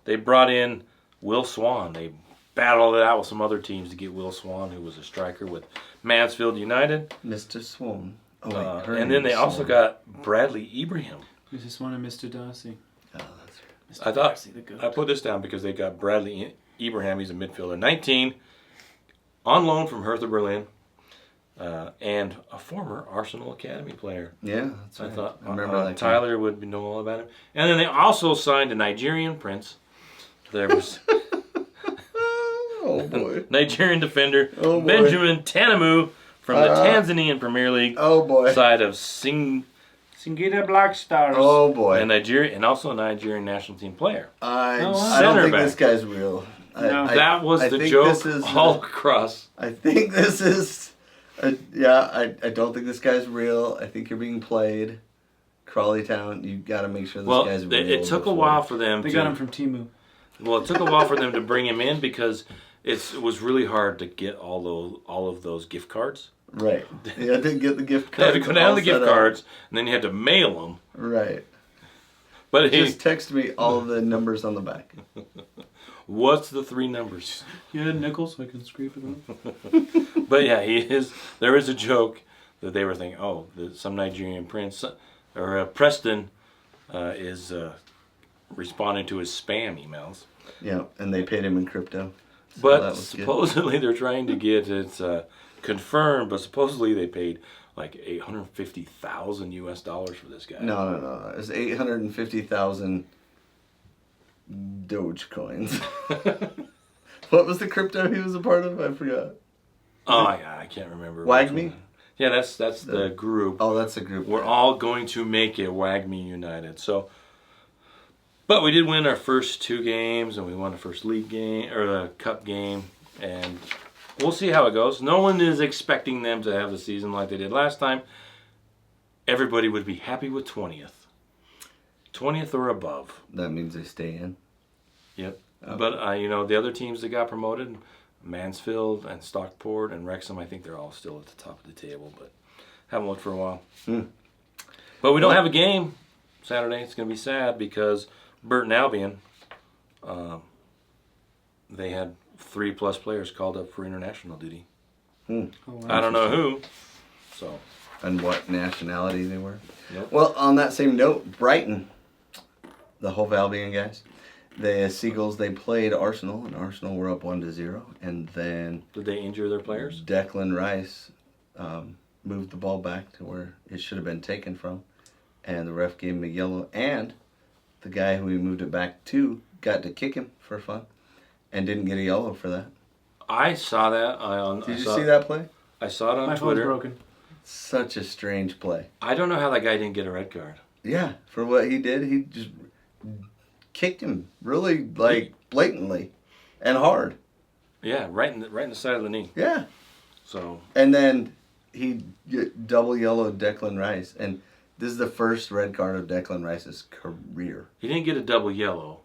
They brought in Will Swan. They battled it out with some other teams to get Will Swan, who was a striker with Mansfield United. Mr. Swan. And then they also got Bradley Ibrahim. Mr. Swan and Mr. Darcy. Oh, that's Mr. I thought Darcy, the goat. I put this down because they got Bradley Ibrahim. He's a midfielder, 19, on loan from Hertha Berlin, and a former Arsenal Academy player. Yeah, that's right. I thought I remember that Tyler would know all about him. And then they also signed a Nigerian prince. There was oh boy, Nigerian defender Benjamin Tanamu from the Tanzanian Premier League. Oh boy, side of Singida Black Stars. Oh boy, and also a Nigerian national team player. I don't think this guy's real. That was the joke all across. I think this is. I don't think this guy's real. I think you're being played. Crawley Town, you got to make sure this guy's real. It took a while for them. They got him from Temu. Well, it took a while for them to bring him in because it was really hard to get all of those gift cards. Right. You had to get the gift cards. They had to go down the gift cards, and then you had to mail them. Right. But just text me all the numbers on the back. What's the 3 numbers? You had nickels so I can scrape it off. But yeah, there is a joke that they were thinking, some Nigerian prince or Preston is responding to his spam emails. Yeah, and they paid him in crypto. So but supposedly they're trying to get it confirmed, but supposedly they paid like $850,000 US for this guy. No. It was 850,000 Dogecoins. What was the crypto he was a part of? I forgot. I can't remember. WAGMI? Yeah, that's the group. Oh, that's the group. We're all going to make it WAGMI United. So, but we did win our first 2 games, and we won the first league game or the cup game, and we'll see how it goes. No one is expecting them to have the season like they did last time. Everybody would be happy with 20th or above. That means they stay in. Yep. But the other teams that got promoted, Mansfield and Stockport and Wrexham, I think they're all still at the top of the table, but haven't looked for a while. But we don't have a game Saturday. It's going to be sad because Burton Albion, they had 3+ players called up for international duty. Oh, I don't know who. So. And what nationality they were. Yep. Well, on that same note, Brighton, the Hove Albion guys, the Seagulls, they played Arsenal, and Arsenal were up 1-0, and then did they injure their players? Declan Rice moved the ball back to where it should have been taken from, and the ref gave him a yellow, and the guy who he moved it back to got to kick him for fun, and didn't get a yellow for that. I saw that. Did you see that play? I saw it on My Twitter. phone's broken. Such a strange play. I don't know how that guy didn't get a red card. Yeah, for what he did, he just kicked him really blatantly and hard. Yeah, right in the side of the knee. Yeah. So. And then he double yellowed Declan Rice, and this is the first red card of Declan Rice's career. He didn't get a double yellow.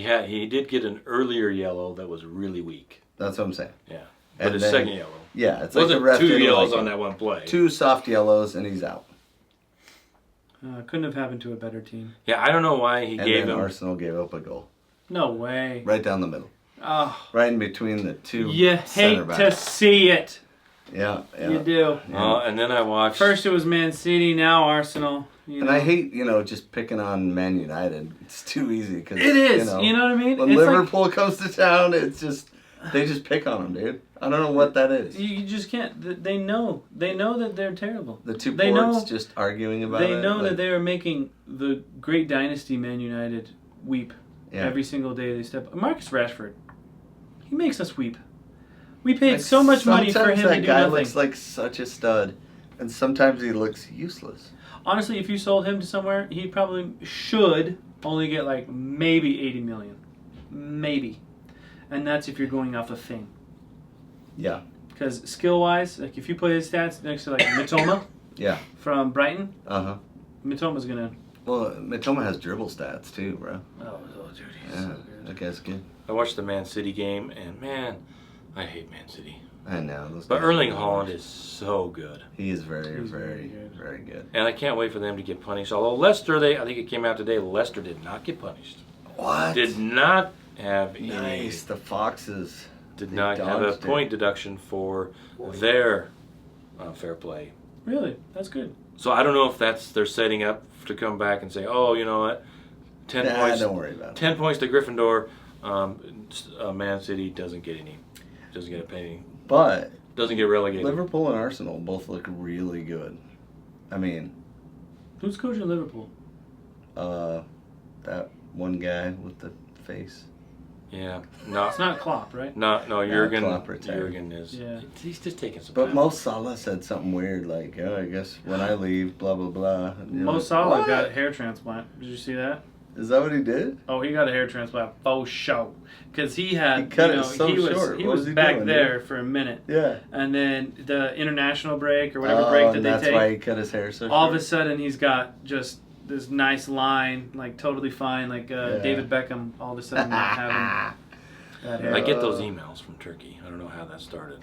He did get an earlier yellow that was really weak. That's what I'm saying. Yeah. And But his then- second yellow. Yeah, it's like the Wasn't ref 2 didn't yellows like on it. that one play. 2 soft yellows, and he's out. Couldn't have happened to a better team. Yeah, I don't know why he And gave then him. Arsenal gave up a goal. No way. Right down the middle. Oh, Right in between the 2 you center hate backs. to see it. Yeah, yeah. You do. And then I watched. First it was Man City, now Arsenal. And I hate, just picking on Man United. It's too easy. Cause, It is. You know what I mean? When It's Liverpool comes to town, it's just, they just pick on them, dude. I don't know what that is. You just can't. They know. They know that they're terrible. The 2 they ports know- just arguing about it. They know like, that they are making the great dynasty Man United weep Yeah. every single day they step. Marcus Rashford, he makes us weep. We paid Like, so much money for sometimes him to that do guy nothing. looks like such a stud, and sometimes he looks useless. Honestly, if you sold him to somewhere, he probably should only get like maybe 80 million, maybe, and that's if you're going off a thing. Yeah. Because skill-wise, like if you play his stats next to like Mitoma Yeah. from Brighton, Uh-huh. Mitoma's gonna. Well, Mitoma has dribble stats too, bro. Oh dude, he's Yeah, so good. that guy's good. I watched the Man City game, and man, I hate Man City. I know. Those But guys Erling are- Haaland is so good. He is very, He's very, very good. very good. And I can't wait for them to get punished. Although Leicester, I think it came out today, Leicester did not get punished. What? Did not have Nice. The Foxes. did They not have a dodged it. point deduction for their fair play. Really, that's good. So I don't know if they're setting up to come back and say, oh, you know what, 10 Nah, points, don't worry about it. 10 points to Gryffindor. Man City doesn't get a penny, But doesn't get relegated. Liverpool and Arsenal both look really good. I mean, Who's coaching Liverpool? that one guy with the face. Yeah, It's not Klopp, right? no, Jurgen. Klopp retired. Jurgen is. Yeah. He's just taking some But time. Mo Salah said something weird like, "Oh, I guess when I leave, blah blah blah." And you're Mo like, Salah "What? got a hair transplant. Did you see that? Is that what he did? Oh, he got a hair transplant for show. Because he had, He cut it so he was, short. He What was was he back doing, there for a minute. Yeah. And then the international break or whatever break that and they that's take, why he cut his hair so all of short. a sudden he's got just this nice line, like totally fine, like David Beckham all of a sudden not having that hair. I get those emails from Turkey. I don't know how that started,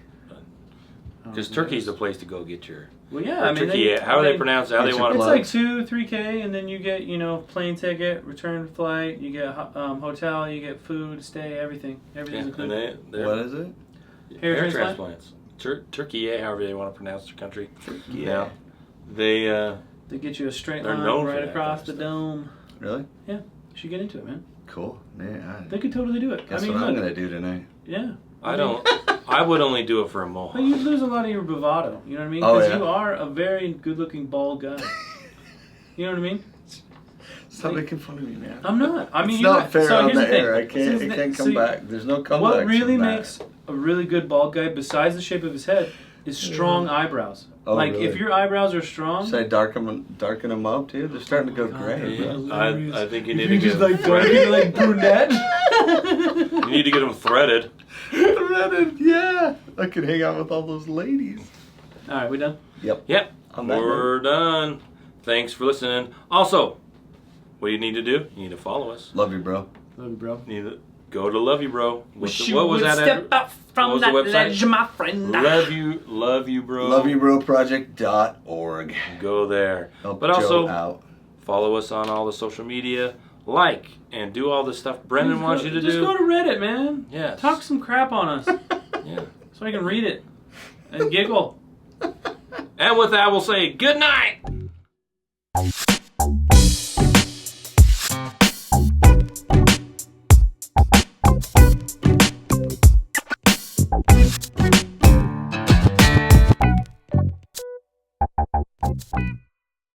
because Turkey's the place to go get your. Well, yeah, I mean, Turkey. How do they pronounce it? How Get they your want It's to? blood. like 2-3K, and then you get plane ticket, return flight, you get hotel, you get food, stay, everything's included. they're What is it? Hair hair transplant? transplants. Turkey, however they want to pronounce their country. Yeah. They They get you a straight They're line known for right that across kind the of dome. Really? You should get into it, man. Cool. Man, They could totally do it. guess I mean, what I'm look, gonna do tonight. yeah. I don't. I would only do it for a But mohawk. you lose a lot of your bravado. You know what I mean? Oh, Because yeah. you are a very good-looking bald guy. You know what I mean? Stop making fun of me, man. I'm not. I mean, It's you're not fair on here's the the thing. air. I can't. It can't come back. There's no comeback. What really makes a really good bald guy, besides the shape of his head, is strong eyebrows. Oh, like really? if your eyebrows are strong, Should I darken them up, dude? They're starting to go gray, Yeah, bro. I think you if need you to just get like them darken threaded. like brunette. You need to get them threaded. Threaded, yeah. I could hang out with all those ladies. All right, we done. Yep. Yep, On that we're done. Thanks for listening. Also, what do you need to do? You need to follow us. Love you, bro. Love you, bro. You need to go to Love You Bro. Wish What you was would that? step up what from was that the website? ledge, my friend. Love you, bro. LoveYouBroProject.org. Go there. Help But Joe also, out. follow us on all the social media. Like and do all the stuff Brendan wants you to Just do. go to Reddit, man. Yes. Talk some crap on us Yeah. so I can read it and giggle. And with that, we'll say good night.